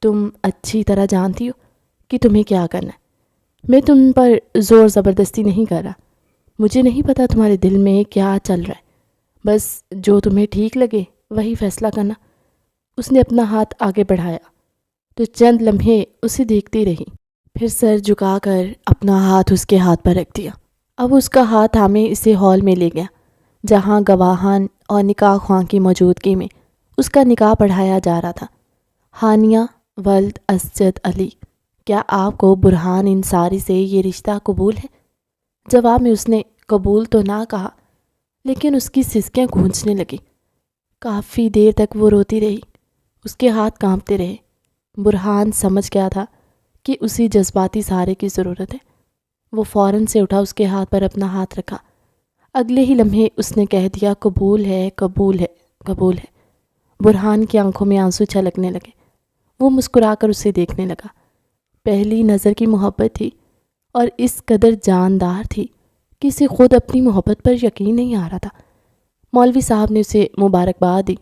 تم اچھی طرح جانتی ہو کہ تمہیں کیا کرنا ہے۔ میں تم پر زور زبردستی نہیں کر رہا۔ مجھے نہیں پتا تمہارے دل میں کیا چل رہا ہے، بس جو تمہیں ٹھیک لگے وہی فیصلہ کرنا۔ اس نے اپنا ہاتھ آگے بڑھایا تو چند لمحے اسے دیکھتی رہی، پھر سر جھکا کر اپنا ہاتھ اس کے ہاتھ پر رکھ دیا۔ اب اس کا ہاتھ تھامے اسے ہال میں لے گیا، جہاں گواہان اور نکاح خواہ کی موجودگی میں اس کا نکاح پڑھایا جا رہا تھا۔ ہانیہ ولد اسجد علی، کیا آپ کو برہان انصاری سے یہ رشتہ قبول ہے؟ جواب میں اس نے قبول تو نہ کہا، لیکن اس کی سسکیاں گونجنے لگی۔ کافی دیر تک وہ روتی رہی، اس کے ہاتھ کانپتے رہے۔ برہان سمجھ گیا تھا کہ اسی جذباتی سہارے کی ضرورت ہے۔ وہ فوراً سے اٹھا، اس کے ہاتھ پر اپنا ہاتھ رکھا۔ اگلے ہی لمحے اس نے کہہ دیا، قبول ہے، قبول ہے، قبول ہے۔ برہان کی آنکھوں میں آنسو چھلکنے لگے۔ وہ مسکرا کر اسے دیکھنے لگا۔ پہلی نظر کی محبت تھی اور اس قدر جاندار تھی کہ اسے خود اپنی محبت پر یقین نہیں آ رہا تھا۔ مولوی صاحب نے اسے مبارکباد دی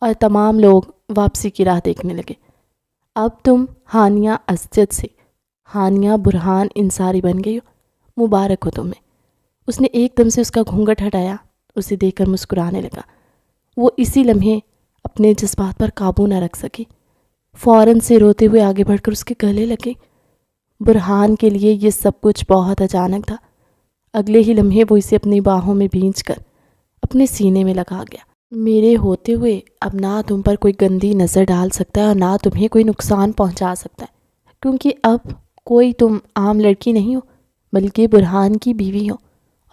اور تمام لوگ واپسی کی راہ دیکھنے لگے۔ اب تم ہانیہ اسجد سے ہانیہ برہان انصاری بن گئی ہو، مبارک ہو تمہیں۔ اس نے ایک دم سے اس کا گھونگھٹ ہٹایا، اسے دیکھ کر مسکرانے لگا۔ وہ اسی لمحے اپنے جذبات پر قابو نہ رکھ سکی، فوراً سے روتے ہوئے آگے بڑھ کر اس کے گلے لگی۔ برہان کے لیے یہ سب کچھ بہت اچانک تھا۔ اگلے ہی لمحے وہ اسے اپنی باہوں میں بھینچ کر اپنے سینے میں لگا گیا۔ میرے ہوتے ہوئے اب نہ تم پر کوئی گندی نظر ڈال سکتا ہے اور نہ تمہیں کوئی نقصان پہنچا سکتا ہے، کیونکہ اب کوئی تم عام لڑکی نہیں ہو، بلکہ برہان کی بیوی ہو،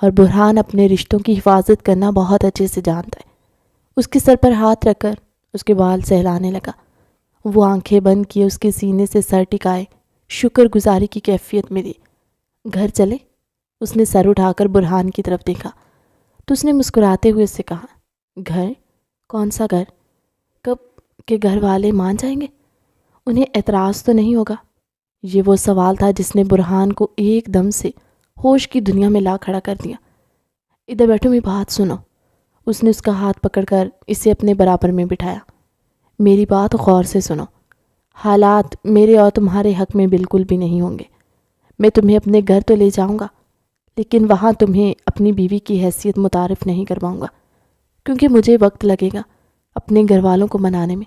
اور برہان اپنے رشتوں کی حفاظت کرنا بہت اچھے سے جانتا ہے۔ اس کے سر پر ہاتھ رکھ کر اس کے بال سہلانے لگا۔ وہ آنکھیں بند کیے اس کے سینے سے سر ٹکائے شکر گزاری کی کیفیت میں دی۔ گھر چلے؟ اس نے سر اٹھا کر برہان کی طرف دیکھا تو اس نے مسکراتے ہوئے اس سے کہا، گھر؟ کون سا گھر؟ کب کہ گھر والے مان جائیں گے؟ انہیں اعتراض تو نہیں ہوگا؟ یہ وہ سوال تھا جس نے برہان کو ایک دم سے ہوش کی دنیا میں لا کھڑا کر دیا۔ ادھر بیٹھو، میری بات سنو۔ اس نے اس کا ہاتھ پکڑ کر اسے اپنے برابر میں بٹھایا۔ میری بات غور سے سنو۔ حالات میرے اور تمہارے حق میں بالکل بھی نہیں ہوں گے۔ میں تمہیں اپنے گھر تو لے جاؤں گا، لیکن وہاں تمہیں اپنی بیوی کی حیثیت متعارف نہیں کرواؤں گا، کیونکہ مجھے وقت لگے گا اپنے گھر والوں کو منانے میں۔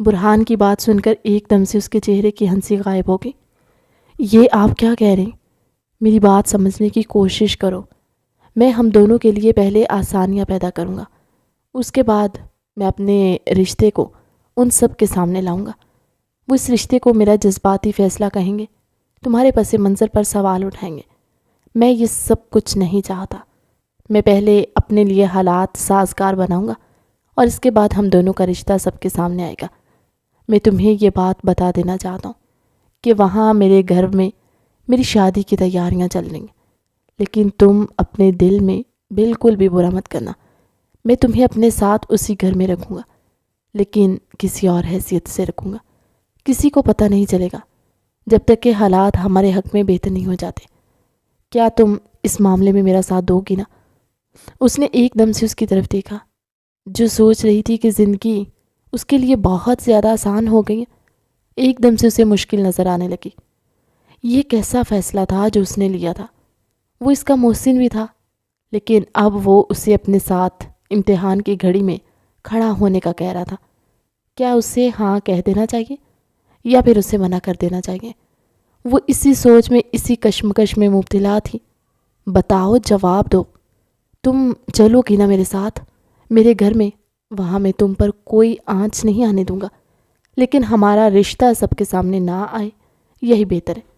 برہان کی بات سن کر ایک دم سے اس کے چہرے کی ہنسی غائب ہو گئی۔ یہ آپ کیا کہہ رہے ہیں؟ میری بات سمجھنے کی کوشش کرو۔ میں ہم دونوں کے لیے پہلے آسانیاں پیدا کروں گا، اس کے بعد میں اپنے رشتے کو ان سب کے سامنے لاؤں گا۔ وہ اس رشتے کو میرا جذباتی فیصلہ کہیں گے، تمہارے پس منظر پر سوال اٹھائیں گے۔ میں یہ سب کچھ نہیں چاہتا۔ میں پہلے اپنے لیے حالات سازگار بناؤں گا اور اس کے بعد ہم دونوں کا رشتہ سب کے سامنے آئے گا۔ میں تمہیں یہ بات بتا دینا چاہتا ہوں کہ وہاں میرے گھر میں میری شادی کی تیاریاں چل رہی ہیں، لیکن تم اپنے دل میں بالکل بھی برا مت کرنا۔ میں تمہیں اپنے ساتھ اسی گھر میں رکھوں گا، لیکن کسی اور حیثیت سے رکھوں گا۔ کسی کو پتہ نہیں چلے گا جب تک کہ حالات ہمارے حق میں بہتر نہیں ہو جاتے۔ کیا تم اس معاملے میں میرا ساتھ دو گی نا؟ اس نے ایک دم سے اس کی طرف دیکھا، جو سوچ رہی تھی کہ زندگی اس کے لیے بہت زیادہ آسان ہو گئی ہے، ایک دم سے اسے مشکل نظر آنے لگی۔ یہ کیسا فیصلہ تھا جو اس نے لیا تھا؟ وہ اس کا محسن بھی تھا، لیکن اب وہ اسے اپنے ساتھ امتحان کی گھڑی میں کھڑا ہونے کا کہہ رہا تھا۔ کیا اسے ہاں کہہ دینا چاہیے یا پھر اسے منع کر دینا چاہیے؟ وہ اسی سوچ میں، اسی کشمکش میں مبتلا تھی۔ بتاؤ، جواب دو۔ تم چلو گی نا میرے ساتھ میرے گھر میں؟ وہاں میں تم پر کوئی آنچ نہیں آنے دوں گا، لیکن ہمارا رشتہ سب کے سامنے نہ آئے، یہی بہتر ہے۔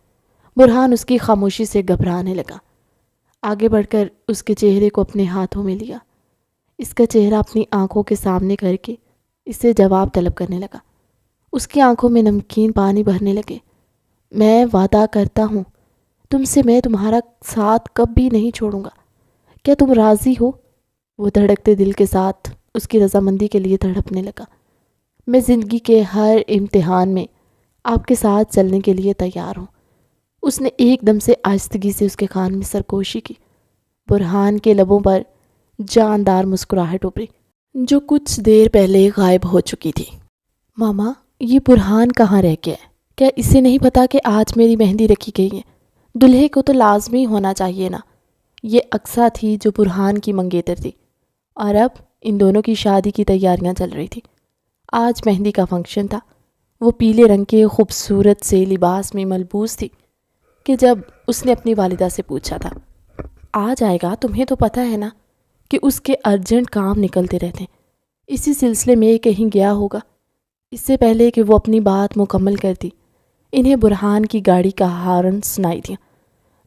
برہان اس کی خاموشی سے گھبرانے لگا۔ آگے بڑھ کر اس کے چہرے کو اپنے ہاتھوں میں لیا، اس کا چہرہ اپنی آنکھوں کے سامنے کر کے اس سے جواب طلب کرنے لگا۔ اس کی آنکھوں میں نمکین پانی بہرنے لگے۔ میں وعدہ کرتا ہوں تم سے، میں تمہارا ساتھ کب بھی نہیں چھوڑوں گا۔ کیا تم راضی ہو؟ وہ دھڑکتے دل کے ساتھ اس کی رضامندی کے لیے تڑپنے لگا۔ میں زندگی کے ہر امتحان میں آپ کے ساتھ چلنے کے لیے تیار ہوں۔ اس نے ایک دم سے آہستگی سے اس کے کان میں سرگوشی کی۔ برہان کے لبوں پر جاندار مسکراہٹ ابھری جو کچھ دیر پہلے غائب ہو چکی تھی۔ ماما، یہ برہان کہاں رہ گیا ہے؟ کیا اسے نہیں پتا کہ آج میری مہندی رکھی گئی ہے؟ دلہے کو تو لازمی ہونا چاہیے نا۔ یہ اقصیٰ تھی جو برہان کی منگیتر تھی، اور اب ان دونوں کی شادی کی تیاریاں چل رہی تھی۔ آج مہندی کا فنکشن تھا۔ وہ پیلے رنگ کے خوبصورت سے لباس میں ملبوس تھی کہ جب اس نے اپنی والدہ سے پوچھا تھا، آ جائے گا، تمہیں تو پتہ ہے نا کہ اس کے ارجنٹ کام نکلتے رہتے ہیں، اسی سلسلے میں کہیں گیا ہوگا۔ اس سے پہلے کہ وہ اپنی بات مکمل کرتی، انہیں برہان کی گاڑی کا ہارن سنائی دیا۔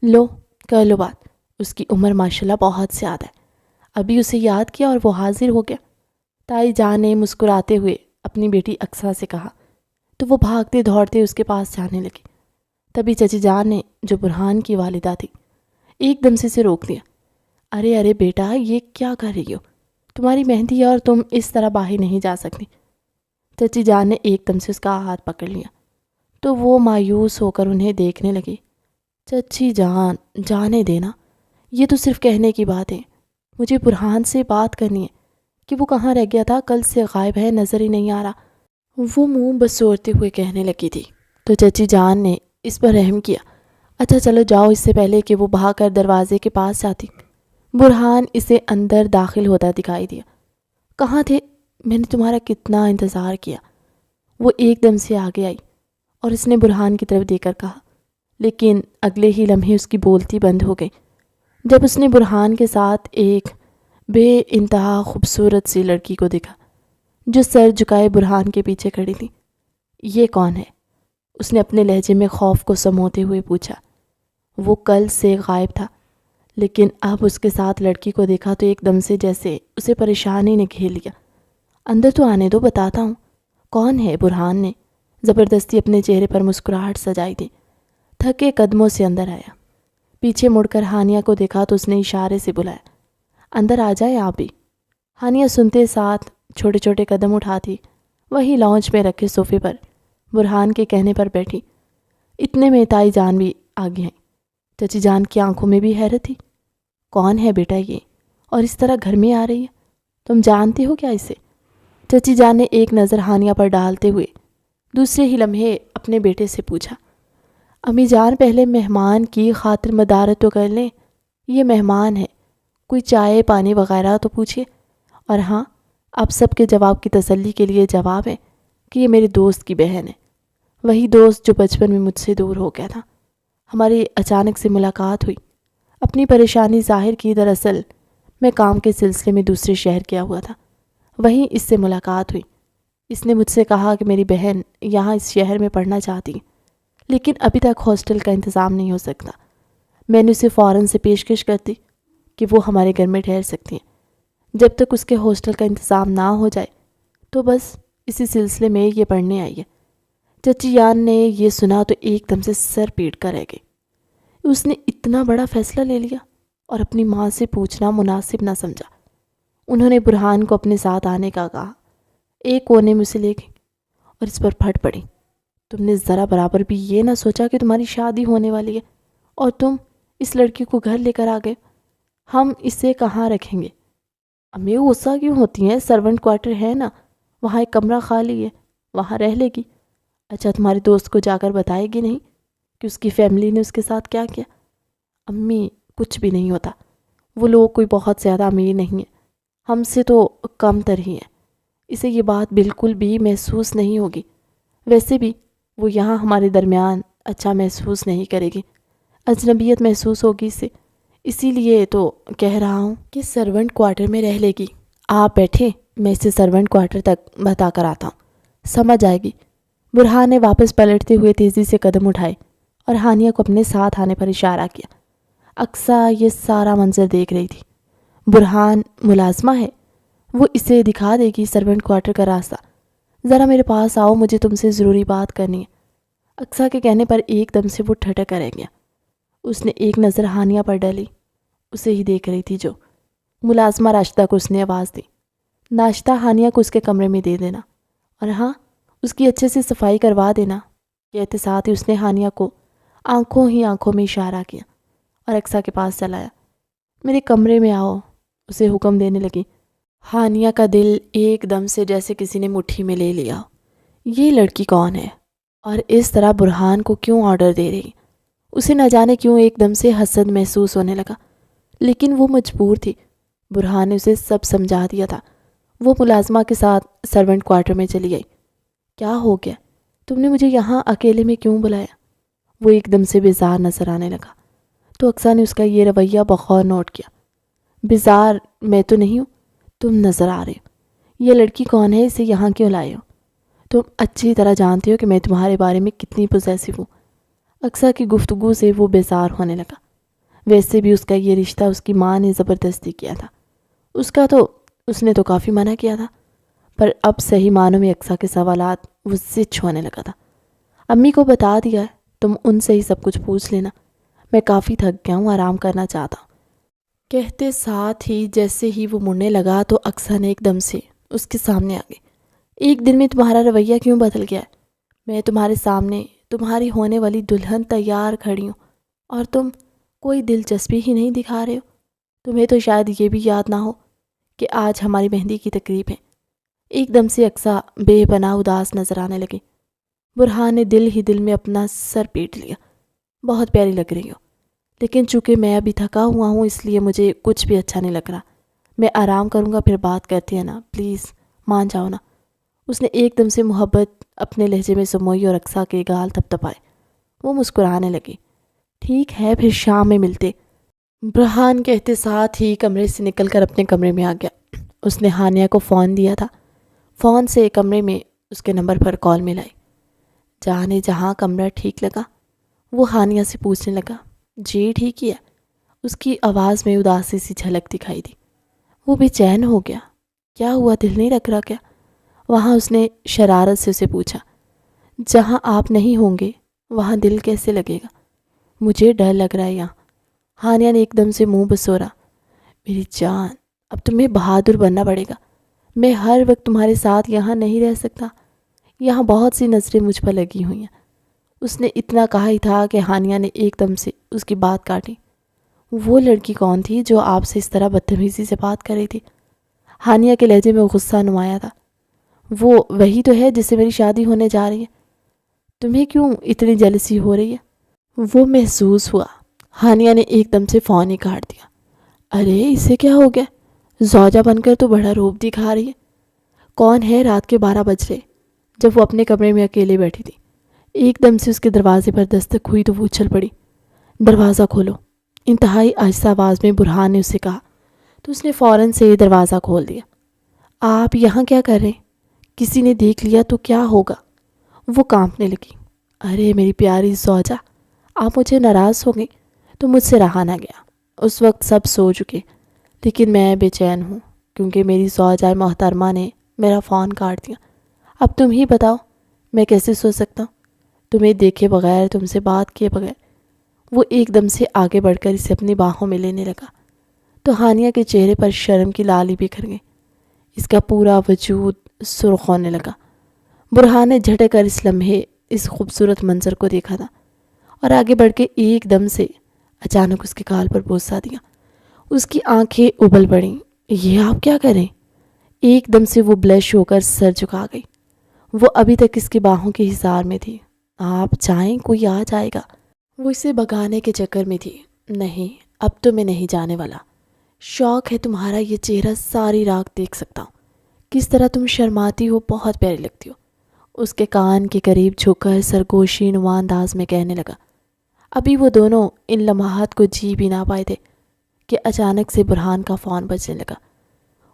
لو، کر لو بات، اس کی عمر ماشاءاللہ بہت زیادہ ہے۔ ابھی اسے یاد کیا اور وہ حاضر ہو گیا۔ تائی جان نے مسکراتے ہوئے اپنی بیٹی اقصیٰ سے کہا تو وہ بھاگتے دوڑتے اس کے پاس جانے لگی۔ تبھی چچی جان نے، جو برہان کی والدہ تھی، ایک دم سے اسے روک دیا۔ ارے ارے بیٹا، یہ کیا کر رہی ہو؟ تمہاری مہندی ہے اور تم اس طرح باہر نہیں جا سکتی۔ چچی جان نے ایک دم سے اس کا ہاتھ پکڑ لیا تو وہ مایوس ہو کر انہیں دیکھنے لگی۔ چچی جان، جانے دینا، یہ تو صرف کہنے کی بات ہے۔ مجھے برہان سے بات کرنی ہے کہ وہ کہاں رہ گیا تھا، کل سے غائب ہے، نظر ہی نہیں آ رہا، وہ منہ بسورتے ہوئے کہنے لگی تھی۔ تو چچی جان نے اس پر رحم کیا۔ اچھا چلو جاؤ، اس سے پہلے کہ وہ بھاگ کر دروازے کے پاس جاتی، برہان اسے اندر داخل ہوتا دکھائی دیا۔ کہاں تھے؟ میں نے تمہارا کتنا انتظار کیا۔ وہ ایک دم سے آگے آئی اور اس نے برہان کی طرف دیکھ کر کہا، لیکن اگلے ہی لمحے اس کی بولتی بند ہو گئی جب اس نے برہان کے ساتھ ایک بے انتہا خوبصورت سی لڑکی کو دیکھا جو سر جھکائے برہان کے پیچھے کھڑی تھی۔ یہ کون ہے؟ اس نے اپنے لہجے میں خوف کو سموتے ہوئے پوچھا۔ وہ کل سے غائب تھا، لیکن اب اس کے ساتھ لڑکی کو دیکھا تو ایک دم سے جیسے اسے پریشانی نے گھیر لیا۔ اندر تو آنے دو، بتاتا ہوں کون ہے۔ برہان نے زبردستی اپنے چہرے پر مسکراہٹ سجائی دی۔ تھکے قدموں سے اندر آیا، پیچھے مڑ کر ہانیہ کو دیکھا تو اس نے اشارے سے بلایا، اندر آ جائے آپ بھی۔ ہانیہ سنتے ساتھ چھوٹے چھوٹے قدم اٹھاتی وہی لانچ میں رکھے صوفے پر برہان کے کہنے پر بیٹھی۔ اتنے میں تائی جان بھی آگے آئیں۔ چچی جان کی آنکھوں میں بھی حیرت تھی۔ کون ہے بیٹا یہ، اور اس طرح گھر میں آ رہی ہے؟ تم جانتے ہو کیا اسے؟ چچی جان نے ایک نظر ہانیہ پر ڈالتے ہوئے دوسرے ہی لمحے اپنے بیٹے سے پوچھا، امی جان پہلے مہمان کی خاطر مدارت تو کر لیں، یہ مہمان ہے، کوئی چائے پانی وغیرہ تو پوچھئے۔ اور ہاں، آپ سب کے جواب کی تسلی کے لیے جواب ہے کہ یہ میرے دوست کی بہن ہے، وہی دوست جو بچپن میں مجھ سے دور ہو گیا تھا۔ ہماری اچانک سے ملاقات ہوئی، اپنی پریشانی ظاہر کی۔ دراصل میں کام کے سلسلے میں دوسرے شہر گیا ہوا تھا، وہیں اس سے ملاقات ہوئی۔ اس نے مجھ سے کہا کہ میری بہن یہاں اس شہر میں پڑھنا چاہتی ہے، لیکن ابھی تک ہاسٹل کا انتظام نہیں ہو سکتا۔ میں نے اسے فوراً سے پیشکش کر دی کہ وہ ہمارے گھر میں ٹھہر سکتی ہیں جب تک اس کے ہاسٹل کا انتظام نہ ہو جائے، تو بس اسی سلسلے میں یہ پڑھنے آئی ہے۔ چچی جان نے یہ سنا تو ایک دم سے سر پیٹ کر رہ گئی۔ اس نے اتنا بڑا فیصلہ لے لیا اور اپنی ماں سے پوچھنا مناسب نہ سمجھا۔ انہوں نے برہان کو اپنے ساتھ آنے کا کہا، ایک کونے میں اسے لے گئی اور اس پر پھٹ پڑی۔ تم نے ذرا برابر بھی یہ نہ سوچا کہ تمہاری شادی ہونے والی ہے اور تم اس لڑکی کو گھر لے کر آ گئے؟ ہم اسے کہاں رکھیں گے؟ امی غصہ کیوں ہوتی ہیں؟ سرونٹ کوارٹر ہے نا، وہاں ایک کمرہ خالی ہے، وہاں رہ لے گی۔ اچھا، تمہارے دوست کو جا کر بتائے گی نہیں کہ اس کی فیملی نے اس کے ساتھ کیا کیا؟ امی کچھ بھی نہیں ہوتا، وہ لوگ کوئی بہت زیادہ امیر نہیں ہے، ہم سے تو کم تر ہی ہیں، اسے یہ بات بالکل بھی محسوس نہیں ہوگی۔ ویسے بھی وہ یہاں ہمارے درمیان اچھا محسوس نہیں کرے گی، اجنبیت محسوس ہوگی اسے، اسی لیے تو کہہ رہا ہوں کہ سرونٹ کوارٹر میں رہ لے گی۔ آپ بیٹھے، میں اسے سرونٹ کوارٹر تک بتا کر آتا ہوں، سمجھ آئے گی۔ برہان نے واپس پلٹتے ہوئے تیزی سے قدم اٹھائے اور ہانیہ کو اپنے ساتھ آنے پر اشارہ کیا۔ اقصیٰ یہ سارا منظر دیکھ رہی تھی۔ برہان ملازمہ ہے، وہ اسے دکھا دے گی سرونٹ کوارٹر کا راستہ۔ ذرا میرے پاس آؤ، مجھے تم سے ضروری بات کرنی ہے۔ اقصیٰ کے کہنے پر ایک دم سے وہ ٹھٹک کر رہ گیا۔ اس نے ایک نظر ہانیہ پر ڈالی، اسے ہی دیکھ رہی تھی جو ملازمہ راشدہ کو اس نے آواز دی۔ ناشتہ ہانیہ کو اس کے کمرے میں دے دینا، اور ہاں اس کی اچھے سے صفائی کروا دینا۔ کہتے ساتھ ہی اس نے ہانیہ کو آنکھوں میں اشارہ کیا اور اقصیٰ کے پاس چلایا۔ میرے کمرے میں آؤ، اسے حکم دینے لگی۔ ہانیہ کا دل ایک دم سے جیسے کسی نے مٹھی میں لے لیا۔ یہ لڑکی کون ہے اور اس طرح برہان کو کیوں آرڈر دے رہی؟ اسے نہ جانے کیوں ایک دم سے حسد محسوس ہونے لگا، لیکن وہ مجبور تھی۔ برہان نے اسے سب سمجھا دیا تھا۔ وہ ملازمہ کے ساتھ سرونٹ کوارٹر میں چلی گئی۔ کیا ہو گیا؟ تم نے مجھے یہاں اکیلے میں کیوں بلایا؟ وہ ایک دم سے بیزار نظر آنے لگا، تو اقصیٰ نے اس کا یہ رویہ بغور نوٹ کیا۔ بیزار میں تو نہیں ہوں، تم نظر آ رہے ہو۔ یہ لڑکی کون ہے؟ اسے یہاں کیوں لائے ہو؟ تم اچھی طرح جانتے ہو کہ میں تمہارے بارے میں کتنی پوزیسو ہوں۔ اقصیٰ کی گفتگو سے وہ بیزار ہونے لگا۔ ویسے بھی اس کا یہ رشتہ اس کی ماں نے زبردستی کیا تھا۔ اس نے تو کافی منع کیا تھا، پر اب صحیح معنوں میں اقصیٰ کے سوالات وہ زچ ہونے لگا تھا۔ امی کو بتا دیا ہے، تم ان سے ہی سب کچھ پوچھ لینا، میں کافی تھک گیا ہوں، آرام کرنا چاہتا ہوں۔ کہتے ساتھ ہی جیسے ہی وہ مڑنے لگا تو اقصیٰ نے ایک دم سے اس کے سامنے آ گئی۔ ایک دن میں تمہارا رویہ کیوں بدل گیا ہے؟ میں تمہارے سامنے تمہاری ہونے والی دلہن تیار کھڑی ہوں اور تم کوئی دلچسپی ہی نہیں دکھا رہے ہو۔ تمہیں تو شاید یہ بھی یاد نہ ہو کہ آج ہماری مہندی کی تقریب ہے۔ ایک دم سے اقصیٰ بے پناہ اداس نظر آنے لگی۔ برہان نے دل ہی دل میں اپنا سر پیٹ لیا۔ بہت پیاری لگ رہی ہو، لیکن چونکہ میں ابھی تھکا ہوا ہوں اس لیے مجھے کچھ بھی اچھا نہیں لگ رہا۔ میں آرام کروں گا، پھر بات کرتے ہیں نا، پلیز مان جاؤ نا۔ اس نے ایک دم سے محبت اپنے لہجے میں سموئی اور اقصیٰ کے گال تھپتھپائے۔ وہ مسکرانے لگی۔ ٹھیک ہے، پھر شام میں ملتے۔ برہان کہتے ساتھ ہی کمرے سے نکل کر اپنے کمرے میں آ گیا۔ اس نے ہانیہ کو فون دیا تھا۔ فون سے کمرے میں اس کے نمبر پر کال ملائی۔ جانے جہاں کمرہ ٹھیک لگا، وہ ہانیہ سے پوچھنے لگا۔ جی ٹھیک ہی ہے۔ اس کی آواز میں اداسی سی جھلک دکھائی دی۔ وہ بے چین ہو گیا۔ کیا ہوا، دل نہیں لگ رہا کیا؟ وہاں اس نے شرارت سے اسے پوچھا۔ جہاں آپ نہیں ہوں گے وہاں دل کیسے لگے گا؟ مجھے ڈر لگ رہا ہے یہاں۔ ہانیہ نے ایک دم سے منہ بسورا۔ میری جان، اب تمہیں بہادر بننا پڑے گا۔ میں ہر وقت تمہارے ساتھ یہاں نہیں رہ سکتا۔ یہاں بہت سی نظریں مجھ پر لگی ہوئی ہیں۔ اس نے اتنا کہا ہی تھا کہ ہانیہ نے ایک دم سے اس کی بات کاٹی۔ وہ لڑکی کون تھی جو آپ سے اس طرح بدتمیزی سے بات کر رہی تھی؟ ہانیہ کے لہجے میں غصہ نمایاں تھا۔ وہ وہی تو ہے جس سے میری شادی ہونے جا رہی ہے۔ تمہیں کیوں اتنی جلسی ہو رہی ہے؟ وہ محسوس ہوا۔ ہانیہ نے ایک دم سے فون ہی کاٹ دیا۔ ارے اسے کیا ہو گیا؟ زوجہ بن کر تو بڑا روب دکھا رہی ہے۔ کون ہے؟ رات کے 12 بج رہے، جب وہ اپنے کمرے میں اکیلے بیٹھی تھی۔ ایک دم سے اس کے دروازے پر دستک ہوئی تو وہ اچھل پڑی۔ دروازہ کھولو، انتہائی آہستہ آواز میں برہان نے اسے کہا، تو اس نے فوراً سے دروازہ کھول دیا۔ آپ یہاں کیا کر رہے ہیں؟ کسی نے دیکھ لیا تو کیا ہوگا؟ وہ کانپنے لگی۔ ارے میری پیاری زوجہ، آپ مجھے ناراض ہو گئی تو مجھ سے رہا نہ گیا۔ اس وقت سب سو چکے، لیکن میں بے چین ہوں کیونکہ میری زوجہ محترمہ نے میرا فون کاٹ دیا۔ اب تم ہی بتاؤ میں کیسے سو سکتا ہوں تمہیں دیکھے بغیر، تم سے بات کیے بغیر؟ وہ ایک دم سے آگے بڑھ کر اسے اپنی باہوں میں لینے لگا تو ہانیہ کے چہرے پر شرم کی لالی بکھر گئی۔ اس کا پورا وجود سرخ ہونے لگا۔ برہان نے جھٹک کر اس لمحے اس خوبصورت منظر کو دیکھا تھا اور آگے بڑھ کے ایک دم سے اچانک اس کے گال پر بوسہ دیا۔ اس کی آنکھیں ابل پڑیں۔ یہ آپ کیا کریں؟ ایک دم سے وہ بلش ہو کر سر جھکا گئی۔ وہ ابھی تک اس کی باہوں کے حصار میں تھی۔ آپ چاہیں کوئی آ جائے گا؟ وہ اسے بھگانے کے چکر میں تھی۔ نہیں، اب تو میں نہیں جانے والا۔ شوق ہے تمہارا یہ چہرہ ساری رات دیکھ سکتا ہوں۔ کس طرح تم شرماتی ہو، بہت پیاری لگتی ہو۔ اس کے کان کے قریب جھک کر سرگوشی نما انداز میں کہنے لگا۔ ابھی وہ دونوں ان لمحات کو جی بھی نہ پائے تھے کہ اچانک سے برہان کا فون بجنے لگا۔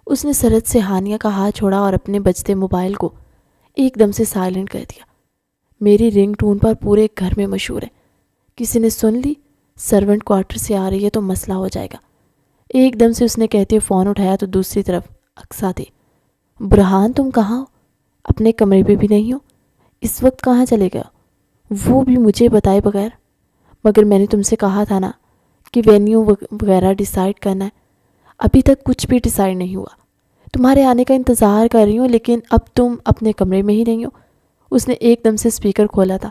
اس نے سرعت سے ہانیہ کا ہاتھ چھوڑا اور اپنے بجتے موبائل کو ایک دم سے سائلنٹ کر دیا۔ میری رنگ ٹون پر پورے گھر میں مشہور ہے، کسی نے سن لی، سرونٹ کوارٹر سے آ رہی ہے تو مسئلہ ہو جائے گا۔ ایک دم سے اس نے کہتے ہوئے فون اٹھایا تو دوسری طرف اقصیٰ تھے۔ برہان تم کہاں ہو؟ اپنے کمرے پہ بھی نہیں ہو؟ اس وقت کہاں چلے گیا؟ وہ بھی مجھے بتائے بغیر؟ مگر میں نے تم سے کہا تھا نا کہ وینیو وغیرہ ڈیسائیڈ کرنا ہے۔ ابھی تک کچھ بھی ڈیسائیڈ نہیں ہوا۔ تمہارے آنے کا انتظار کر رہی ہوں لیکن اب تم اپنے کمرے میں ہی نہیں ہو۔ اس نے ایک دم سے اسپیکر کھولا تھا۔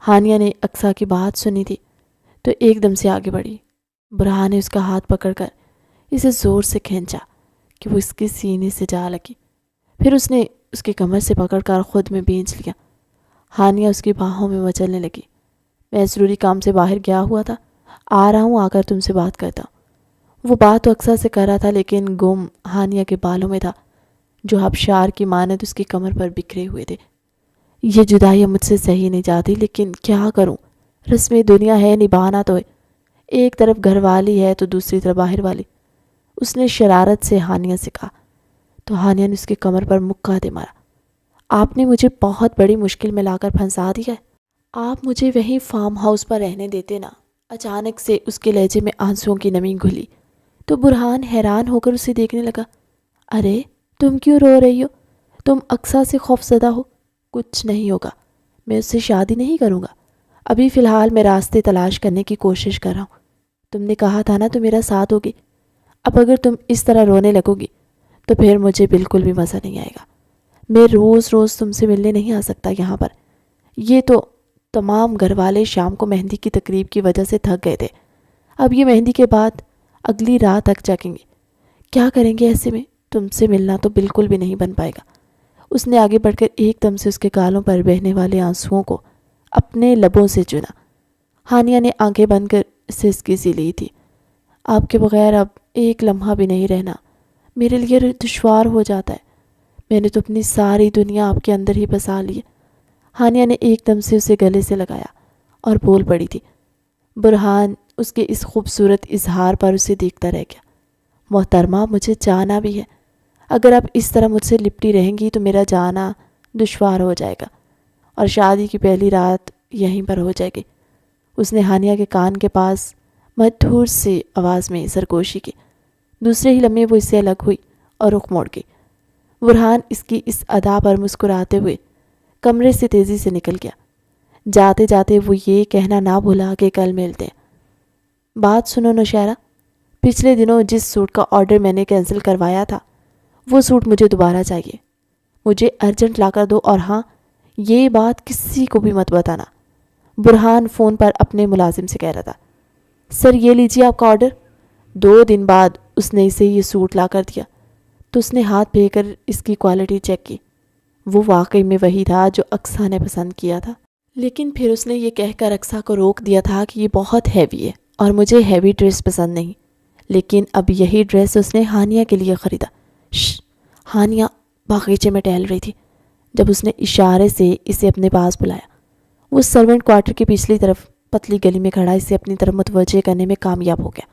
ہانیہ نے اقصیٰ کی بات سنی تھی تو ایک دم سے آگے بڑھی۔ برہان نے اس کا ہاتھ پکڑ کر اسے زور سے کھینچا کہ وہ اس کے سینے سے جا لگی۔ پھر اس نے اس کی کمر سے پکڑ کر خود میں بھینچ لیا۔ ہانیہ اس کی باہوں میں مچلنے لگی۔ میں ضروری کام سے باہر گیا ہوا تھا، آ رہا ہوں، آ کر تم سے بات کرتا ہوں۔ وہ بات تو اقصیٰ سے کر رہا تھا لیکن گم ہانیہ کے بالوں میں تھا جو آبشار کی مانند اس کی کمر پر بکھرے ہوئے تھے۔ یہ جدائی مجھ سے صحیح نہیں جاتی لیکن کیا کروں، رسم دنیا ہے، نبھانا تو ہے۔ ایک طرف گھر والی ہے تو دوسری طرف باہر والی، اس نے شرارت سے ہانیہ سے کہا۔ تو ہانیہ نے اس کی کمر پر مکہ دے مارا۔ آپ نے مجھے بہت بڑی مشکل میں لا کر پھنسا دیا ہے، آپ مجھے وہیں فارم ہاؤس پر رہنے دیتے نا۔ اچانک سے اس کے لہجے میں آنسوؤں کی نمی گھلی تو برہان حیران ہو کر اسے دیکھنے لگا۔ ارے تم کیوں رو رہی ہو؟ تم اقصیٰ سے خوف زدہ ہو؟ کچھ نہیں ہوگا، میں اس سے شادی نہیں کروں گا۔ ابھی فی الحال میں راستے تلاش کرنے کی کوشش کر رہا ہوں۔ تم نے کہا تھا نا تو میرا ساتھ ہوگی۔ اب اگر تم اس طرح رونے لگو گی تو پھر مجھے بالکل بھی مزہ نہیں آئے گا۔ میں روز روز تم سے ملنے نہیں آ سکتا یہاں پر۔ یہ تو تمام گھر والے شام کو مہندی کی تقریب کی وجہ سے تھک گئے تھے، اب یہ مہندی کے بعد اگلی رات تک جاگیں گے۔ کیا کریں گے ایسے میں؟ تم سے ملنا تو بالکل بھی نہیں بن پائے گا۔ اس نے آگے بڑھ کر ایک دم سے اس کے گالوں پر بہنے والے آنسوؤں کو اپنے لبوں سے چنا۔ ہانیہ نے آنکھیں بند کر سسکی سی لی تھی۔ آپ کے بغیر اب ایک لمحہ بھی نہیں رہنا میرے لیے دشوار ہو جاتا ہے۔ میں نے تو اپنی ساری دنیا آپ کے اندر ہی بسا لی ہے۔ ہانیہ نے ایک دم سے اسے گلے سے لگایا اور بول پڑی تھی۔ برہان اس کے اس خوبصورت اظہار پر اسے دیکھتا رہ گیا۔ محترمہ، مجھے جانا بھی ہے۔ اگر آپ اس طرح مجھ سے لپٹی رہیں گی تو میرا جانا دشوار ہو جائے گا اور شادی کی پہلی رات یہیں پر ہو جائے گی۔ اس نے ہانیہ کے کان کے پاس مدھور سی آواز میں سرگوشی کی۔ دوسرے ہی لمحے وہ اس سے الگ ہوئی اور رخ موڑ گئی۔ برہان اس کی اس ادا پر مسکراتے ہوئے کمرے سے تیزی سے نکل گیا۔ جاتے جاتے وہ یہ کہنا نہ بھولا کہ کل ملتے ہیں۔ بات سنو نوشہرہ، پچھلے دنوں جس سوٹ کا آرڈر میں نے کینسل کروایا تھا وہ سوٹ مجھے دوبارہ چاہیے۔ مجھے ارجنٹ لا کر دو، اور ہاں، یہ بات کسی کو بھی مت بتانا۔ برہان فون پر اپنے ملازم سے کہہ رہا تھا۔ سر، یہ لیجیے آپ کا آرڈر۔ 2 دن بعد اس نے اسے یہ سوٹ لا کر دیا تو اس نے ہاتھ پھیر کر اس کی کوالٹی چیک کی۔ وہ واقعی میں وہی تھا جو اقصیٰ نے پسند کیا تھا، لیکن پھر اس نے یہ کہہ کر اقصیٰ کو روک دیا تھا کہ یہ بہت ہیوی ہے اور مجھے ہیوی ڈریس پسند نہیں۔ لیکن اب یہی ڈریس اس نے ہانیہ کے لیے خریدا۔ ہانیہ باغیچے میں ٹہل رہی تھی جب اس نے اشارے سے اسے اپنے پاس بلایا۔ وہ سرونٹ کوارٹر کی پچھلی طرف پتلی گلی میں کھڑا اسے اپنی طرف متوجہ کرنے میں کامیاب ہو گیا۔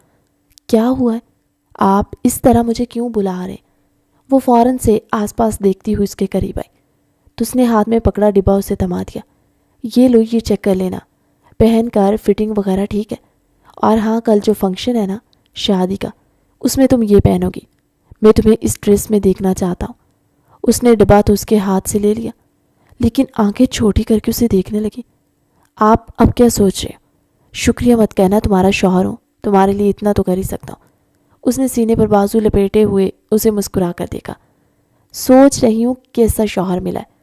کیا ہوا ہے؟ آپ اس طرح مجھے کیوں بلا رہے ہیں؟ وہ فوراً سے آس پاس دیکھتی ہوئی اس کے قریب آئی تو اس نے ہاتھ میں پکڑا ڈبہ اسے تھما دیا۔ یہ لو، یہ چیک کر لینا، پہن کر فٹنگ وغیرہ ٹھیک ہے؟ اور ہاں، کل جو فنکشن ہے نا شادی کا، اس میں تم یہ پہنو گی۔ میں تمہیں اس ڈریس میں دیکھنا چاہتا ہوں۔ اس نے ڈبہ تو اس کے ہاتھ سے لے لیا لیکن آنکھیں چھوٹی کر کے اسے دیکھنے لگی۔ آپ اب کیا سوچ رہے ہو؟ شکریہ مت کہنا، تمہارا شوہر ہوں، تمہارے لیے اتنا تو کر ہی سکتا ہوں۔ اس نے سینے پر بازو لپیٹے ہوئے اسے مسکرا کر دیکھا۔ سوچ رہی ہوں کیسا شوہر ملا ہے،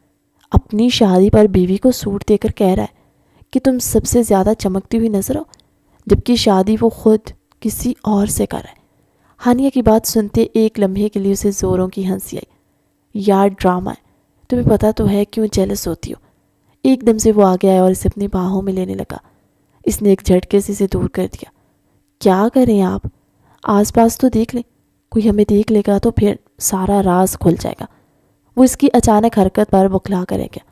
اپنی شادی پر بیوی کو سوٹ دے کر کہہ رہا ہے کہ تم سب سے زیادہ چمکتی ہوئی نظر ہو، جبکہ شادی وہ خود کسی اور سے کر رہا ہے۔ ہانیہ کی بات سنتے ایک لمحے کے لیے اسے زوروں کی ہنسی آئی۔ یار ڈرامہ ہے، تمہیں پتہ تو ہے کیوں جیلس ہوتی ہو۔ ایک دم سے وہ آگے آیا اور اسے اپنی باہوں میں لینے لگا۔ اس نے ایک جھٹکے سے اسے دور کر دیا۔ کیا کریں آپ؟ آس پاس تو دیکھ لیں، کوئی ہمیں دیکھ لے گا تو پھر سارا راز کھل جائے گا۔ وہ اس کی اچانک حرکت پر بکھلا کر رہ گیا۔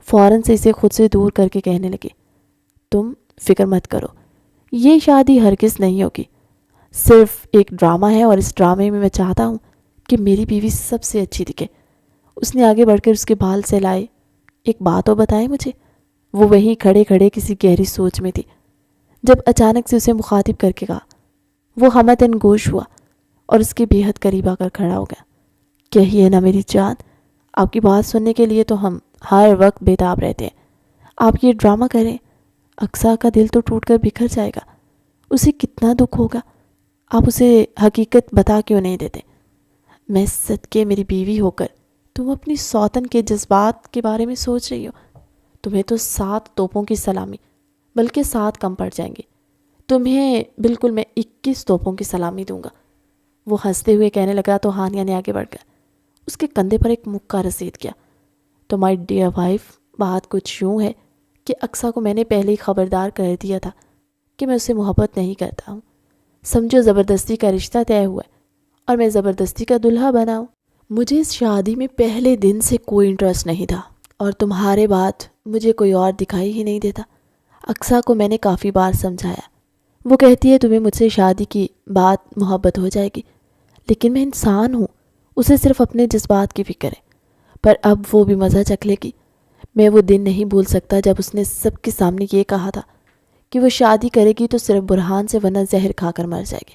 فوراً سے اسے خود سے دور کر کے کہنے لگے، تم فکر مت کرو، یہ شادی ہرگز نہیں ہوگی، صرف ایک ڈرامہ ہے اور اس ڈرامے میں چاہتا ہوں کہ میری بیوی سب سے اچھی دکھے۔ اس نے آگے بڑھ کر اس کے بال سہلائے۔ ایک بات اور بتائیں مجھے۔ وہ وہیں کھڑے کھڑے کسی گہری سوچ میں تھی جب اچانک سے اسے مخاطب کر کے کہا۔ وہ ہمدن گوش ہوا اور اس کے بے حد قریب آ کر کھڑا ہو گیا۔ کہیے نا میری جان، آپ کی بات سننے کے لیے تو ہم ہر وقت بےتاب رہتے ہیں۔ آپ یہ ڈرامہ کریں، اقصیٰ کا دل تو ٹوٹ کر بکھر جائے گا، اسے کتنا دکھ ہوگا۔ آپ اسے حقیقت بتا کیوں نہیں دیتے؟ میں صدقے میری بیوی ہو کر تم اپنی سوتن کے جذبات کے بارے میں سوچ رہی ہو؟ تمہیں تو 7 توپوں کی سلامی، بلکہ 7 کم پڑ جائیں گے۔ تمہیں بالکل میں 21 توپوں کی سلامی دوں گا۔ وہ ہنستے ہوئے کہنے لگا تو ہانیہ نے آگے بڑھ کر اس کے کندھے پر ایک مکہ رسید کیا۔ تو مائی ڈیئر وائف، بات کچھ یوں ہے کہ اقصیٰ کو میں نے پہلے ہی خبردار کر دیا تھا کہ میں اسے محبت نہیں کرتا ہوں۔ سمجھو زبردستی کا رشتہ طے ہوا ہے اور میں زبردستی کا دلہا بنا ہوں۔ مجھے اس شادی میں پہلے دن سے کوئی انٹرسٹ نہیں تھا اور تمہارے بعد مجھے کوئی اور دکھائی ہی نہیں دیتا۔ اقصیٰ کو میں نے کافی بار سمجھایا، وہ کہتی ہے تمہیں مجھ سے شادی کی بات محبت ہو جائے گی، لیکن میں انسان ہوں، اسے صرف اپنے جذبات کی فکر ہے۔ پر اب وہ بھی مزہ چکھ لے گی۔ میں وہ دن نہیں بھول سکتا جب اس نے سب کے سامنے یہ کہا تھا کہ وہ شادی کرے گی تو صرف برہان سے، ورنہ زہر کھا کر مر جائے گی،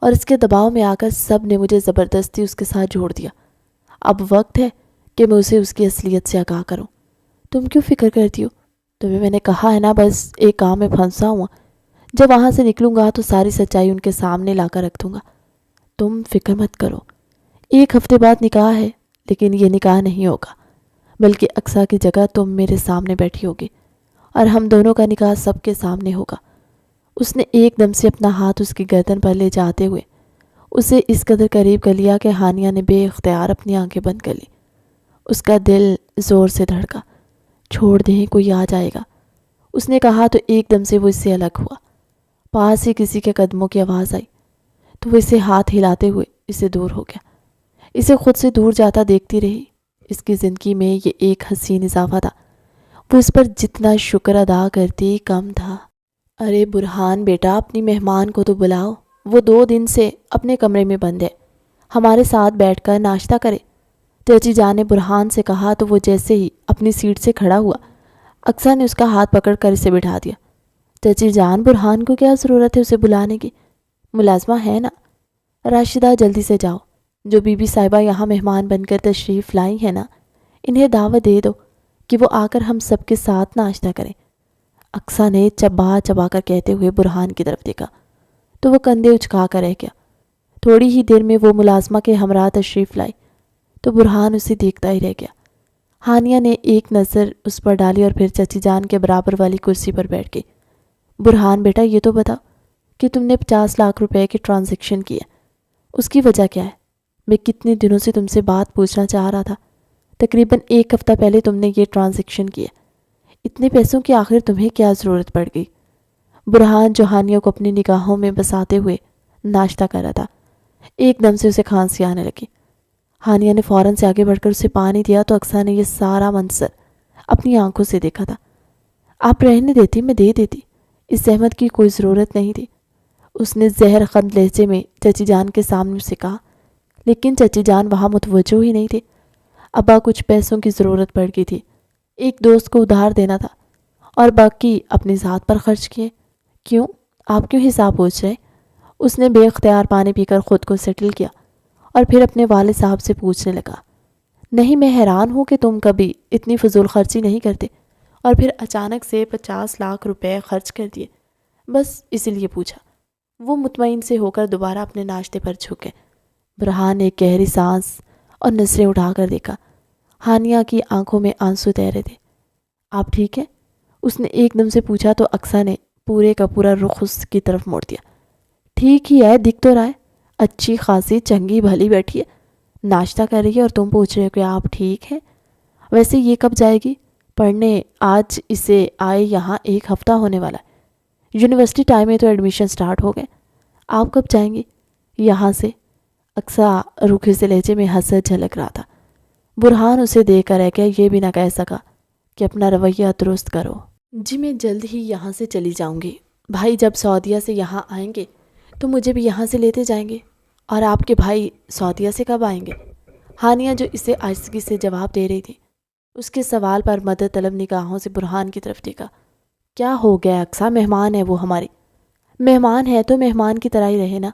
اور اس کے دباؤ میں آ کر سب نے مجھے زبردستی اس کے ساتھ جوڑ دیا۔ اب وقت ہے کہ میں اسے اس کی اصلیت سے آگاہ کروں۔ تم کیوں فکر کرتی ہو؟ تمہیں میں نے کہا ہے نا، بس ایک کام میں پھنسا ہوں، جب وہاں سے نکلوں گا تو ساری سچائی ان کے سامنے لا کر رکھ دوں گا۔ تم فکر مت کرو، 1 ہفتے بعد نکاح ہے، لیکن یہ نکاح نہیں ہوگا، بلکہ اقصیٰ کی جگہ تم میرے سامنے بیٹھی ہوگی اور ہم دونوں کا نکاح سب کے سامنے ہوگا۔ اس نے ایک دم سے اپنا ہاتھ اس کی گردن پر لے جاتے ہوئے اسے اس قدر قریب کر لیا کہ ہانیہ نے بے اختیار اپنی آنکھیں بند کر لی۔ اس کا دل زور سے دھڑکا۔ چھوڑ دیں، کوئی آ جائے گا، اس نے کہا تو ایک دم سے وہ اس سے الگ ہوا۔ پاس ہی کسی کے قدموں کی آواز آئی تو وہ اسے ہاتھ ہلاتے ہوئے اسے دور ہو گیا۔ اسے خود سے دور جاتا دیکھتی رہی۔ اس کی زندگی میں یہ ایک حسین اضافہ تھا، وہ اس پر جتنا شکر ادا کرتی کم تھا۔ ارے برہان بیٹا، اپنی مہمان کو تو بلاؤ، وہ 2 دن سے اپنے کمرے میں بند ہے، ہمارے ساتھ بیٹھ کر ناشتہ کرے۔ چچی جان نے برہان سے کہا تو وہ جیسے ہی اپنی سیٹ سے کھڑا ہوا، اقصیٰ نے اس کا ہاتھ پکڑ کر اسے بٹھا دیا۔ چچی جان، برہان کو کیا ضرورت ہے اسے بلانے کی؟ ملازمہ ہے نا۔ راشدہ جلدی سے جاؤ، جو بی بی صاحبہ یہاں مہمان بن کر تشریف لائی ہیں نا، انہیں دعوت دے دو کہ وہ آ کر ہم سب کے ساتھ ناشتہ کریں۔ اقصیٰ نے چبا چبا کر کہتے ہوئے برہان کی طرف دیکھا تو وہ کندھے اچکا کر رہ گیا۔ تھوڑی ہی دیر میں وہ ملازمہ کے ہمراہ تشریف لائی تو برہان اسے دیکھتا ہی رہ گیا۔ ہانیہ نے ایک نظر اس پر ڈالی اور پھر چچی جان کے برابر والی کرسی پر بیٹھ گئی۔ برہان بیٹا، یہ تو بتاؤ کہ تم نے 50 لاکھ روپے کی ٹرانزیکشن کی ہے، اس کی وجہ کیا ہے؟ میں کتنے دنوں سے تم سے بات پوچھنا چاہ رہا تھا۔ تقریباً 1 ہفتہ پہلے تم نے یہ ٹرانزیکشن کی ہے، اتنے پیسوں کی آخر تمہیں کیا ضرورت پڑ گئی؟ برہان جو ہانیہ کو اپنی نگاہوں میں بساتے ہوئے ناشتہ کر رہا تھا، ایک دم سے اسے کھانسی آنے لگی۔ ہانیہ نے فوراً سے آگے بڑھ کر اسے پانی دیا تو اقصیٰ نے یہ سارا منظر اپنی آنکھوں سے دیکھا تھا۔ آپ رہنے دیتی، میں دے دیتی، اس زحمت کی کوئی ضرورت نہیں تھی، اس نے زہر خند لہجے میں چچی جان کے سامنے سے کہا، لیکن چچی جان وہاں متوجہ ہی نہیں تھے۔ ابا کچھ پیسوں کی ضرورت پڑ گئی تھی، ایک دوست کو ادھار دینا تھا اور باقی اپنی ذات پر خرچ کیے۔ کیوں؟ آپ کیوں حساب پوچھ رہے؟ اس نے بے اختیار پانی پی کر خود کو سیٹل کیا اور پھر اپنے والد صاحب سے پوچھنے لگا۔ نہیں، میں حیران ہوں کہ تم کبھی اتنی فضول خرچی نہیں کرتے اور پھر اچانک سے 50 لاکھ روپے خرچ کر دیے، بس اسی لیے پوچھا۔ وہ مطمئن سے ہو کر دوبارہ اپنے ناشتے پر جھکے۔ برہان نے ایک گہری سانس اور نظریں اٹھا کر دیکھا۔ ہانیہ کی آنکھوں میں آنسو تیرے تھے۔ آپ ٹھیک ہے؟ اس نے ایک دم سے پوچھا تو اقصیٰ نے پورے کا پورا رخ اس کی طرف موڑ دیا۔ ٹھیک ہی ہے، دکھ تو رہا ہے، اچھی خاصی چنگی بھلی بیٹھی ہے، ناشتہ کر رہی ہے اور تم پوچھ رہے ہو کہ آپ ٹھیک ہیں؟ ویسے یہ کب جائے گی پڑھنے؟ آج اسے آئے یہاں 1 ہفتہ ہونے والا ہے، یونیورسٹی ٹائم میں تو ایڈمیشن سٹارٹ ہو گئے۔ آپ کب جائیں گی یہاں سے؟ اقصیٰ روکھے سے لہجے میں حسد جھلک رہا تھا۔ برہان اسے دیکھ کر رہ گیا، یہ بھی نہ کہہ سکا کہ اپنا رویہ درست کرو۔ جی میں جلد ہی یہاں سے چلی جاؤں گی، بھائی جب سعودیہ سے یہاں آئیں گے تو مجھے بھی یہاں سے لیتے جائیں گے۔ اور آپ کے بھائی سعودیہ سے کب آئیں گے؟ ہانیہ جو اسے آہستگی سے جواب دے رہی تھی، اس کے سوال پر مدد طلب نگاہوں سے برہان کی طرف دیکھا۔ کیا ہو گیا اقصیٰ؟ مہمان ہے وہ ہماری۔ مہمان ہے تو مہمان کی طرح ہی رہے نا۔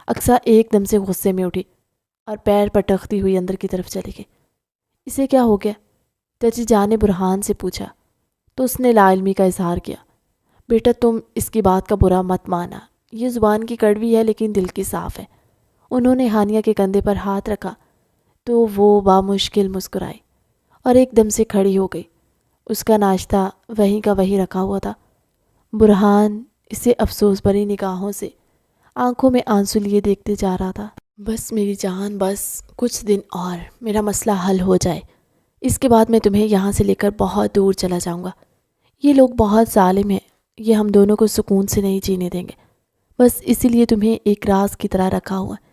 اقصیٰ ایک دم سے غصے میں اٹھی اور پیر پٹکتی ہوئی اندر کی طرف چلی گئی۔ اسے کیا ہو گیا؟ چچی جان نے برہان سے پوچھا تو اس نے لا علمی کا اظہار کیا۔ بیٹا تم اس کی بات کا برا مت مانا، یہ زبان کی کڑوی ہے لیکن دل کی صاف ہے، انہوں نے ہانیہ کے کندھے پر ہاتھ رکھا تو وہ بامشکل مسکرائی اور ایک دم سے کھڑی ہو گئی۔ اس کا ناشتہ وہیں کا وہیں رکھا ہوا تھا۔ برہان اسے افسوس بھری نگاہوں سے آنکھوں میں آنسو لیے دیکھتے جا رہا تھا۔ بس میری جان، بس کچھ دن اور میرا مسئلہ حل ہو جائے، اس کے بعد میں تمہیں یہاں سے لے کر بہت دور چلا جاؤں گا۔ یہ لوگ بہت ظالم ہیں، یہ ہم دونوں کو سکون سے نہیں جینے دیں گے۔ بس اسی لیے تمہیں ایک راز کی طرح رکھا ہوا ہے۔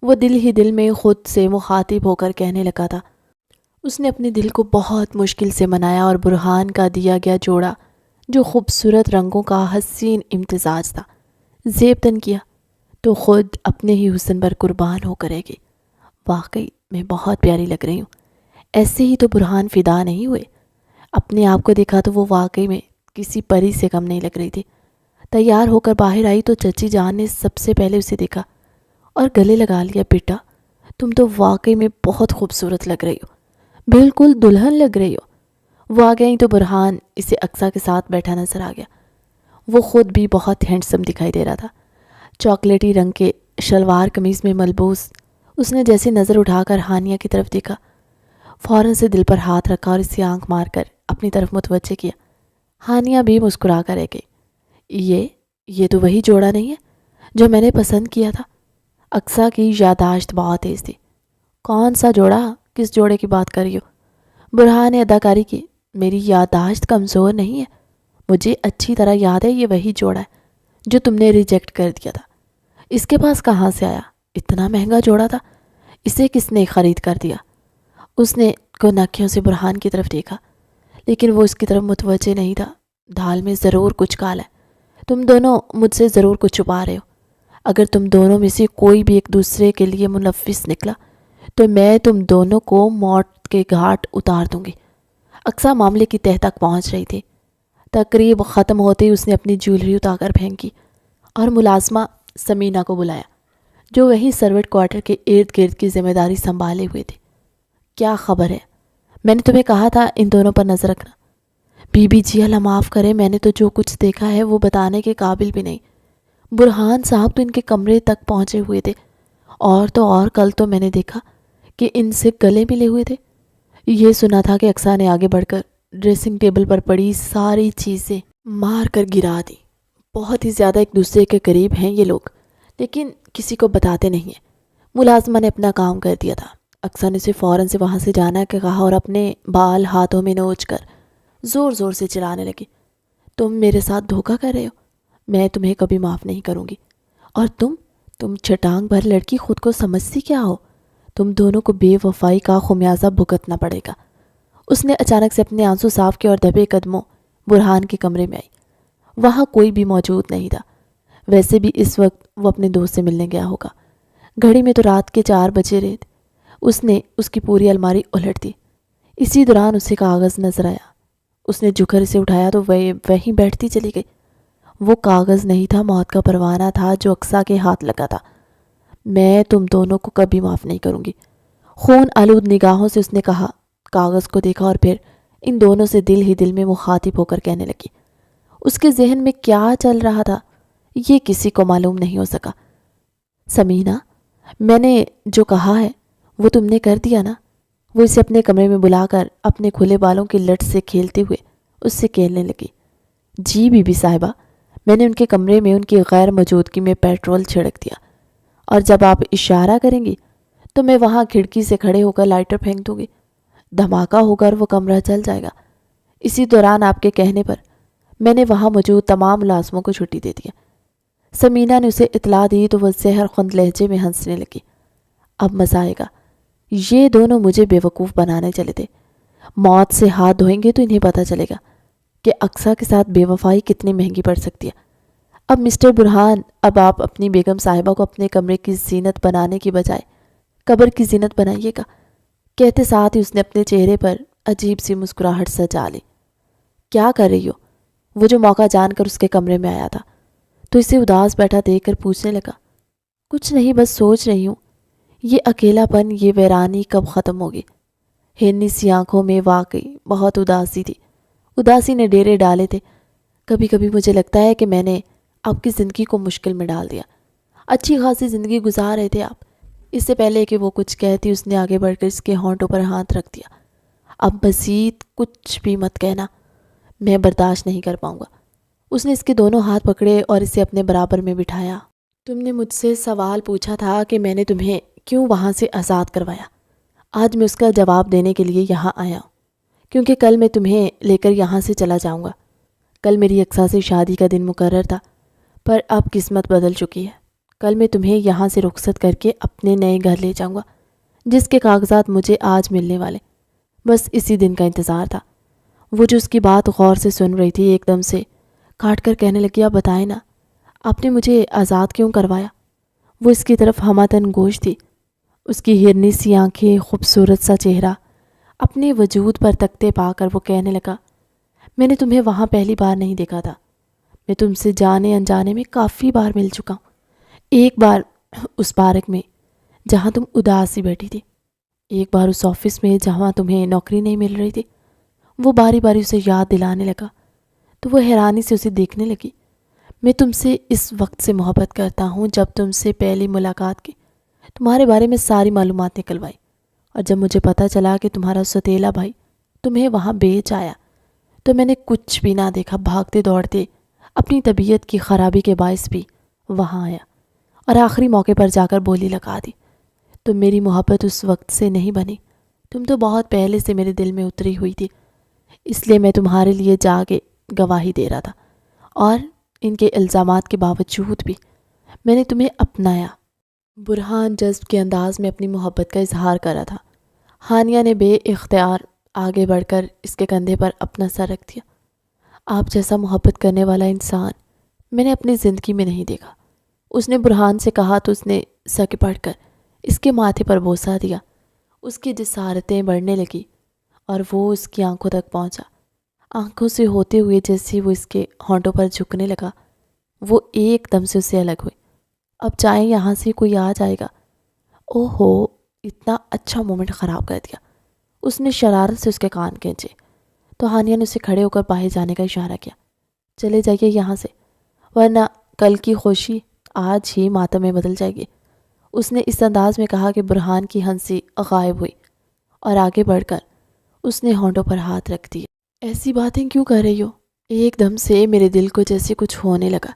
وہ دل ہی دل میں خود سے مخاطب ہو کر کہنے لگا تھا۔ اس نے اپنے دل کو بہت مشکل سے منایا اور برہان کا دیا گیا جوڑا، جو خوبصورت رنگوں کا حسین امتزاج تھا، زیب تن کیا تو خود اپنے ہی حسن پر قربان ہو کرے گی۔ واقعی میں بہت پیاری لگ رہی ہوں۔ ایسے ہی تو برہان فدا نہیں ہوئے۔ اپنے آپ کو دیکھا تو وہ واقعی میں کسی پری سے کم نہیں لگ رہی تھی۔ تیار ہو کر باہر آئی تو چچی جان نے سب سے پہلے اسے دیکھا اور گلے لگا لیا۔ بیٹا، تم تو واقعی میں بہت خوبصورت لگ رہی ہو، بالکل دلہن لگ رہی ہو۔ وہ آ گئی تو برہان اسے اقصیٰ کے ساتھ بیٹھا نظر آ گیا۔ وہ خود بھی بہت ہینڈسم دکھائی دے رہا تھا۔ چاکلیٹی رنگ کے شلوار قمیض میں ملبوس اس نے جیسے نظر اٹھا کر ہانیہ کی طرف دیکھا، فوراً سے دل پر ہاتھ رکھا اور اسے آنکھ مار کر اپنی طرف متوجہ کیا۔ ہانیہ بھی مسکرا کر رہ گئی۔ یہ تو وہی جوڑا نہیں ہے جو میں نے پسند کیا تھا۔ اقصیٰ کی یادداشت بہت تیز تھی۔ کون سا جوڑا؟ کس جوڑے کی بات کر رہی ہو؟ برہان نے اداکاری کی۔ میری یادداشت کمزور نہیں ہے، مجھے اچھی طرح یاد ہے یہ وہی جوڑا ہے جو تم نے ریجیکٹ کر دیا تھا۔ اس کے پاس کہاں سے آیا؟ اتنا مہنگا جوڑا تھا، اسے کس نے خرید کر دیا؟ اس نے گوناکھیوں سے برہان کی طرف دیکھا، لیکن وہ اس کی طرف متوجہ نہیں تھا۔ دھال میں ضرور کچھ کال ہے، تم دونوں مجھ سے ضرور کچھ چھپا رہے ہو۔ اگر تم دونوں میں سے کوئی بھی ایک دوسرے کے لیے منفس نکلا تو میں تم دونوں کو موت کے گھاٹ اتار دوں گی۔ اقصیٰ معاملے کی تہہ تک پہنچ رہی تھی۔ تقریب ختم ہوتے ہی اس نے اپنی جیولری اتار کر پھینکی اور ملازمہ سمینہ کو بلایا، جو وہی سروٹ کوارٹر کے ارد گرد کی ذمہ داری سنبھالے ہوئے تھی۔ کیا خبر ہے؟ میں نے تمہیں کہا تھا ان دونوں پر نظر رکھنا۔ بی بی جی اللہ معاف کرے، میں نے تو جو کچھ دیکھا ہے وہ بتانے کے قابل بھی نہیں۔ برہان صاحب تو ان کے کمرے تک پہنچے ہوئے تھے، اور تو اور کل تو میں نے دیکھا کہ ان سے گلے ملے ہوئے تھے۔ یہ سنا تھا کہ اقصیٰ نے آگے بڑھ کر ڈریسنگ ٹیبل پر پڑی ساری چیزیں مار کر گرا دی۔ بہت ہی زیادہ ایک دوسرے کے قریب ہیں یہ لوگ، لیکن کسی کو بتاتے نہیں ہیں۔ ملازمہ نے اپنا کام کر دیا تھا۔ اقصیٰ نے اسے فوراً سے وہاں سے جانا کے کہا اور اپنے بال ہاتھوں میں نوچ کر زور زور سے چلانے لگی۔ تم میرے ساتھ دھوکہ کر رہے ہو، میں تمہیں کبھی معاف نہیں کروں گی۔ اور تم چھٹانگ بھر لڑکی خود کو سمجھتی کیا ہو؟ تم دونوں کو بے وفائی کا خمیازہ بھگتنا پڑے گا۔ اس نے اچانک سے اپنے آنسو صاف کیے اور دبے قدموں برہان کے کمرے میں آئی۔ وہاں کوئی بھی موجود نہیں تھا۔ ویسے بھی اس وقت وہ اپنے دوست سے ملنے گیا ہوگا۔ گھڑی میں تو رات کے 4 بجے رہے تھے۔ اس نے اس کی پوری الماری الٹ دی۔ اسی دوران اسے کاغذ نظر آیا۔ اس نے جھک کر اسے اٹھایا تو وہیں بیٹھتی چلی گئی۔ وہ کاغذ نہیں تھا، موت کا پروانہ تھا جو اقصیٰ کے ہاتھ لگا تھا۔ میں تم دونوں کو کبھی معاف نہیں کروں گی، خون آلود نگاہوں سے اس نے کہا۔ کاغذ کو دیکھا اور پھر ان دونوں سے دل ہی دل میں مخاطب ہو کر کہنے لگی۔ اس کے ذہن میں کیا چل رہا تھا یہ کسی کو معلوم نہیں ہو سکا۔ سمینہ، میں نے جو کہا ہے وہ تم نے کر دیا نا؟ وہ اسے اپنے کمرے میں بلا کر اپنے کھلے بالوں کی لٹ سے کھیلتے ہوئے اس سے کہنے لگی۔ جی بی بی صاحبہ، میں نے ان کے کمرے میں ان کی غیر موجودگی میں پیٹرول چھڑک دیا، اور جب آپ اشارہ کریں گی تو میں وہاں کھڑکی سے کھڑے ہو کر لائٹر پھینک دوں گی۔ دھماکہ ہوگا اور وہ کمرہ جل جائے گا۔ اسی دوران آپ کے کہنے پر میں نے وہاں موجود تمام ملازموں کو چھٹی دے دیا۔ سمینہ نے اسے اطلاع دی تو وہ زہر خوند لہجے میں ہنسنے لگی۔ اب مزہ آئے گا، یہ دونوں مجھے بیوقوف بنانے چلے تھے۔ موت سے ہاتھ دھوئیں گے تو انہیں پتہ چلے گا کہ اقصیٰ کے ساتھ بے وفائی کتنی مہنگی پڑ سکتی ہے۔ اب مسٹر برہان، اب آپ اپنی بیگم صاحبہ کو اپنے کمرے کی زینت بنانے کی بجائے قبر کی زینت بنائیے گا۔ کہتے ساتھ ہی اس نے اپنے چہرے پر عجیب سی مسکراہٹ سجا لی۔ کیا کر رہی ہو؟ وہ جو موقع جان کر اس کے کمرے میں آیا تھا تو اسے اداس بیٹھا دیکھ کر پوچھنے لگا۔ کچھ نہیں، بس سوچ رہی ہوں یہ اکیلا پن، یہ ویرانی کب ختم ہوگی۔ ہرنی سی آنکھوں میں واقعی بہت اداسی تھی۔ اداسی نے ڈیرے ڈالے تھے۔ کبھی کبھی مجھے لگتا ہے کہ میں نے آپ کی زندگی کو مشکل میں ڈال دیا۔ اچھی خاصی زندگی گزار رہے تھے آپ، اس سے پہلے کہ وہ کچھ کہتی اس نے آگے بڑھ کر اس کے ہونٹوں پر ہاتھ رکھ دیا۔ اب مزید کچھ بھی مت کہنا، میں برداشت نہیں کر پاؤں گا۔ اس نے اس کے دونوں ہاتھ پکڑے اور اسے اپنے برابر میں بٹھایا۔ تم نے مجھ سے سوال پوچھا تھا کہ میں نے تمہیں کیوں وہاں سے آزاد کروایا۔ آج میں اس کا جواب دینے کے لیے یہاں آیا ہوں، کیونکہ کل میں تمہیں لے کر یہاں سے چلا جاؤں گا۔ کل میری اقصیٰ سے شادی کا دن مقرر تھا، پر اب قسمت بدل چکی ہے۔ کل میں تمہیں یہاں سے رخصت کر کے اپنے نئے گھر لے جاؤں گا، جس کے کاغذات مجھے آج ملنے والے۔ بس اسی دن کا انتظار تھا۔ وہ جو اس کی بات غور سے سن رہی تھی ایک دم سے کاٹ کر کہنے لگی، آپ بتائیں نا، آپ نے مجھے آزاد کیوں کروایا؟ وہ اس کی طرف ہمہ گوش تھی۔ اس کی ہرنی سی آنکھیں، خوبصورت سا چہرہ، اپنے وجود پر تکتے پا کر وہ کہنے لگا، میں نے تمہیں وہاں پہلی بار نہیں دیکھا تھا۔ میں تم سے جانے انجانے میں کافی بار مل چکا ہوں۔ ایک بار اس پارک میں جہاں تم اداس سی بیٹھی تھی، ایک بار اس آفس میں جہاں تمہیں نوکری نہیں مل رہی تھی۔ وہ باری باری اسے یاد دلانے لگا تو وہ حیرانی سے اسے دیکھنے لگی۔ میں تم سے اس وقت سے محبت کرتا ہوں جب تم سے پہلی ملاقات کی، تمہارے بارے میں ساری معلومات نکلوائی، اور جب مجھے پتہ چلا کہ تمہارا ستیلا بھائی تمہیں وہاں بیچ آیا تو میں نے کچھ بھی نہ دیکھا، بھاگتے دوڑتے اپنی طبیعت کی خرابی کے باعث بھی وہاں آیا اور آخری موقع پر جا کر بولی لگا دی۔ تم میری محبت اس وقت سے نہیں بنی، تم تو بہت پہلے سے میرے دل میں اتری ہوئی تھی، اس لیے میں تمہارے لیے جا کے گواہی دے رہا تھا، اور ان کے الزامات کے باوجود بھی میں نے تمہیں اپنایا۔ برہان جذب کے انداز میں اپنی محبت کا اظہار کر رہا تھا۔ ہانیہ نے بے اختیار آگے بڑھ کر اس کے کندھے پر اپنا سر رکھ دیا۔ آپ جیسا محبت کرنے والا انسان میں نے اپنی زندگی میں نہیں دیکھا، اس نے برہان سے کہا تو اس نے سر پڑھ کر اس کے ماتھے پر بوسہ دیا۔ اس کی جسارتیں بڑھنے لگی اور وہ اس کی آنکھوں تک پہنچا۔ آنکھوں سے ہوتے ہوئے جیسے وہ اس کے ہونٹوں پر جھکنے لگا، وہ ایک دم سے اسے الگ ہوئی۔ اب چاہے یہاں سے کوئی آ جائے گا۔ او ہو، اتنا اچھا مومنٹ خراب کر دیا۔ اس نے شرارت سے اس کے کان کھینچے تو ہانیہ نے اسے کھڑے ہو کر باہر جانے کا اشارہ کیا۔ چلے جائیے یہاں سے، ورنہ کل کی خوشی آج ہی ماتم میں بدل جائے گی۔ اس نے اس انداز میں کہا کہ برہان کی ہنسی غائب ہوئی اور آگے بڑھ کر اس نے ہونٹوں پر ہاتھ رکھ دیے۔ ایسی باتیں کیوں کر رہی ہو؟ ایک دم سے میرے دل کو جیسے کچھ ہونے لگا۔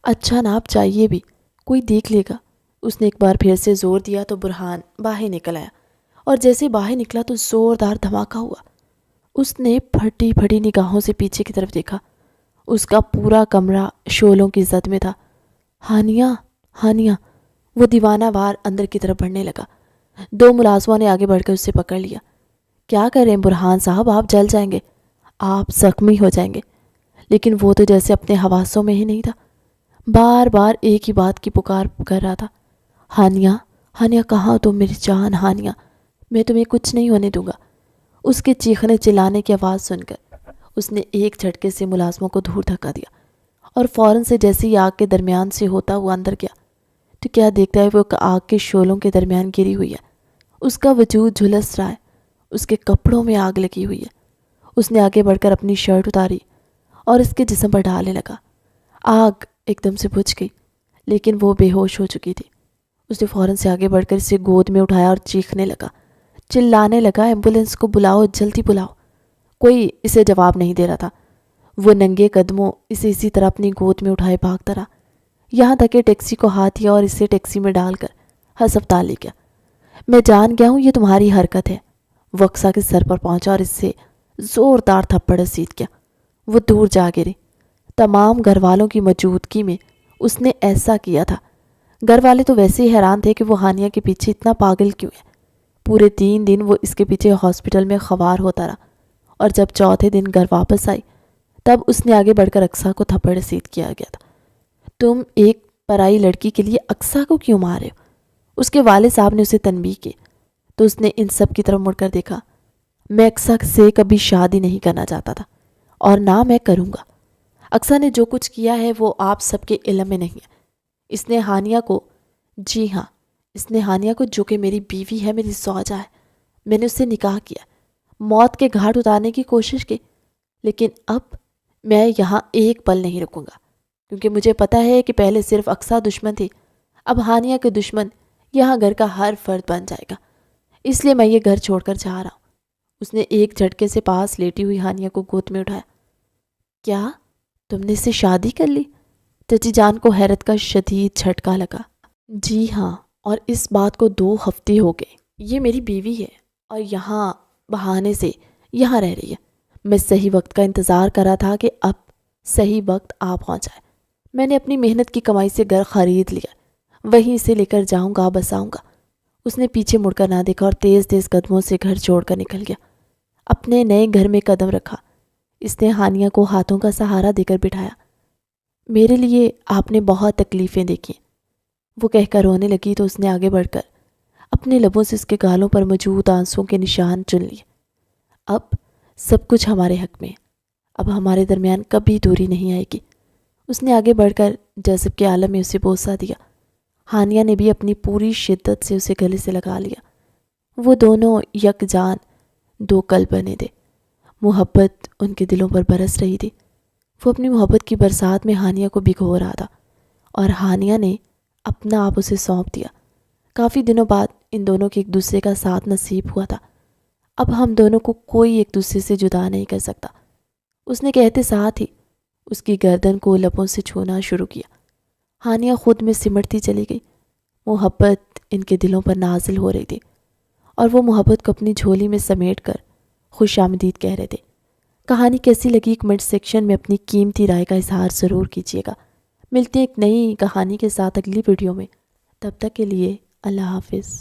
اچھا نا، آپ چاہیے بھی، کوئی دیکھ لے گا۔ اس نے ایک بار پھر سے زور دیا تو برہان باہر نکل آیا، اور جیسے باہر نکلا تو زوردار دھماکہ ہوا۔ اس نے پھٹی پھٹی نگاہوں سے پیچھے کی طرف دیکھا۔ اس کا پورا کمرہ شعلوں کی زد میں تھا۔ ہانیہ، ہانیہ، وہ دیوانہ وار اندر کی طرف بڑھنے لگا۔ دو ملازموں نے آگے بڑھ کر اسے پکڑ لیا۔ کیا کریں برہان صاحب، آپ جل جائیں گے، آپ زخمی ہو جائیں گے۔ لیکن وہ تو جیسے اپنے حواسوں میں ہی نہیں تھا، بار بار ایک ہی بات کی پکار کر رہا تھا، ہانیہ، ہانیہ کہاں تم میری جان؟ ہانیہ، میں تمہیں کچھ نہیں ہونے دوں گا۔ اس کے چیخنے چلانے کی آواز سن کر اس نے ایک جھٹکے سے ملازموں کو دور دھکا دیا اور فوراً سے جیسے ہی آگ کے درمیان سے ہوتا ہوا اندر گیا تو کیا دیکھتا ہے وہ آگ کے شعلوں کے درمیان گری ہوئی ہے۔ اس کا وجود جھلس رہا ہے، اس کے کپڑوں میں آگ لگی ہوئی ہے۔ اس نے آگے بڑھ کر اپنی شرٹ اتاری اور اس کے جسم پر ڈالنے لگا۔ آگ ایک دم سے بجھ گئی، لیکن وہ بے ہوش ہو چکی تھی۔ اس نے فوراً سے آگے بڑھ کر اسے گود میں اٹھایا اور چیخنے لگا، چلانے لگا، ایمبولینس کو بلاؤ، جلدی بلاؤ۔ کوئی اسے جواب نہیں دے رہا تھا۔ وہ ننگے قدموں اسے اسی طرح اپنی گود میں اٹھائے بھاگتا رہا، یہاں تک کہ ٹیکسی کو ہاتھ دیا اور اسے ٹیکسی میں ڈال کر ہسپتال لے گیا۔ میں جان گیا ہوں یہ تمہاری حرکت ہے۔ وہ اقصیٰ کے سر پر پہنچا اور اس سے زوردار تھپڑ رسید کیا۔ وہ دور جا گری۔ تمام گھر والوں کی موجودگی میں اس نے ایسا کیا تھا۔ گھر والے تو ویسے ہی حیران تھے کہ وہ ہانیہ کے پیچھے اتنا پاگل کیوں ہے۔ پورے 3 دن وہ اس کے پیچھے ہاسپٹل میں خوار ہوتا رہا، اور جب چوتھے دن گھر واپس آئی تب اس نے آگے بڑھ کر اقصیٰ کو تھپڑ رسید کیا گیا تھا۔ تم ایک پرائی لڑکی کے لیے اقصیٰ کو کیوں مار رہے ہو؟ اس کے والد صاحب نے اسے تنبیہ کی تو اس نے ان سب کی طرف مڑ کر دیکھا۔ میں اقصیٰ سے کبھی شادی نہیں کرنا چاہتا تھا، اور نہ میں کروں گا۔ اقصیٰ نے جو کچھ کیا ہے وہ آپ سب کے علم میں نہیں ہے۔ اس نے ہانیہ کو، جی ہاں، اس نے ہانیہ کو، جو کہ میری بیوی ہے، میری زوجہ ہے، میں نے اس سے نکاح کیا، موت کے گھاٹ اتارنے کی کوشش کی، لیکن اب میں یہاں ایک پل نہیں رکوں گا، کیونکہ مجھے پتہ ہے کہ پہلے صرف اقصیٰ دشمن تھی، اب ہانیہ کے دشمن یہاں گھر کا ہر فرد بن جائے گا، اس لیے میں یہ گھر چھوڑ کر جا رہا ہوں۔ اس نے ایک جھٹکے سے پاس لیٹی ہوئی ہانیہ کو گود میں اٹھایا۔ کیا تم نے اس سے شادی کر لی؟ چچی جان کو حیرت کا شدید جھٹکا لگا۔ جی ہاں، اور اس بات کو 2 ہفتے ہو گئے۔ یہ میری بیوی ہے اور یہاں بہانے سے یہاں رہ رہی ہے۔ میں صحیح وقت کا انتظار کر رہا تھا کہ اب صحیح وقت آ پہنچا ہے۔ میں نے اپنی محنت کی کمائی سے گھر خرید لیا، وہیں سے لے کر جاؤں گا، بساؤں گا۔ اس نے پیچھے مڑ کر نہ دیکھا اور تیز تیز قدموں سے گھر چھوڑ کر نکل گیا۔ اپنے نئے گھر میں قدم رکھا، اس نے ہانیہ کو ہاتھوں کا سہارا دے کر بٹھایا۔ میرے لیے آپ نے بہت تکلیفیں دیکھی، وہ کہہ کر رونے لگی تو اس نے آگے بڑھ کر اپنے لبوں سے اس کے گالوں پر موجود آنسوؤں کے نشان چن لیے۔ اب سب کچھ ہمارے حق میں ہے، اب ہمارے درمیان کبھی دوری نہیں آئے گی۔ اس نے آگے بڑھ کر جذب کے عالم میں اسے بوسہ دیا۔ ہانیہ نے بھی اپنی پوری شدت سے اسے گلے سے لگا لیا۔ وہ دونوں یک جان 2 قلب بنے تھے۔ محبت ان کے دلوں پر برس رہی تھی۔ وہ اپنی محبت کی برسات میں ہانیہ کو بھگو رہا تھا اور ہانیہ نے اپنا آپ اسے سونپ دیا۔ کافی دنوں بعد ان دونوں کے ایک دوسرے کا ساتھ نصیب ہوا تھا۔ اب ہم دونوں کو کوئی ایک دوسرے سے جدا نہیں کر سکتا، اس نے کہتے ساتھ ہی اس کی گردن کو لبوں سے چھونا شروع کیا۔ ہانیہ خود میں سمٹتی چلی گئی۔ محبت ان کے دلوں پر نازل ہو رہی تھی اور وہ محبت کو اپنی جھولی میں سمیٹ کر خوش آمدید کہہ رہے تھے۔ کہانی کیسی لگی کمنٹ سیکشن میں اپنی قیمتی رائے کا اظہار ضرور کیجیے گا۔ ملتے ہیں ایک نئی کہانی کے ساتھ اگلی ویڈیو میں، تب تک کے لیے اللہ حافظ۔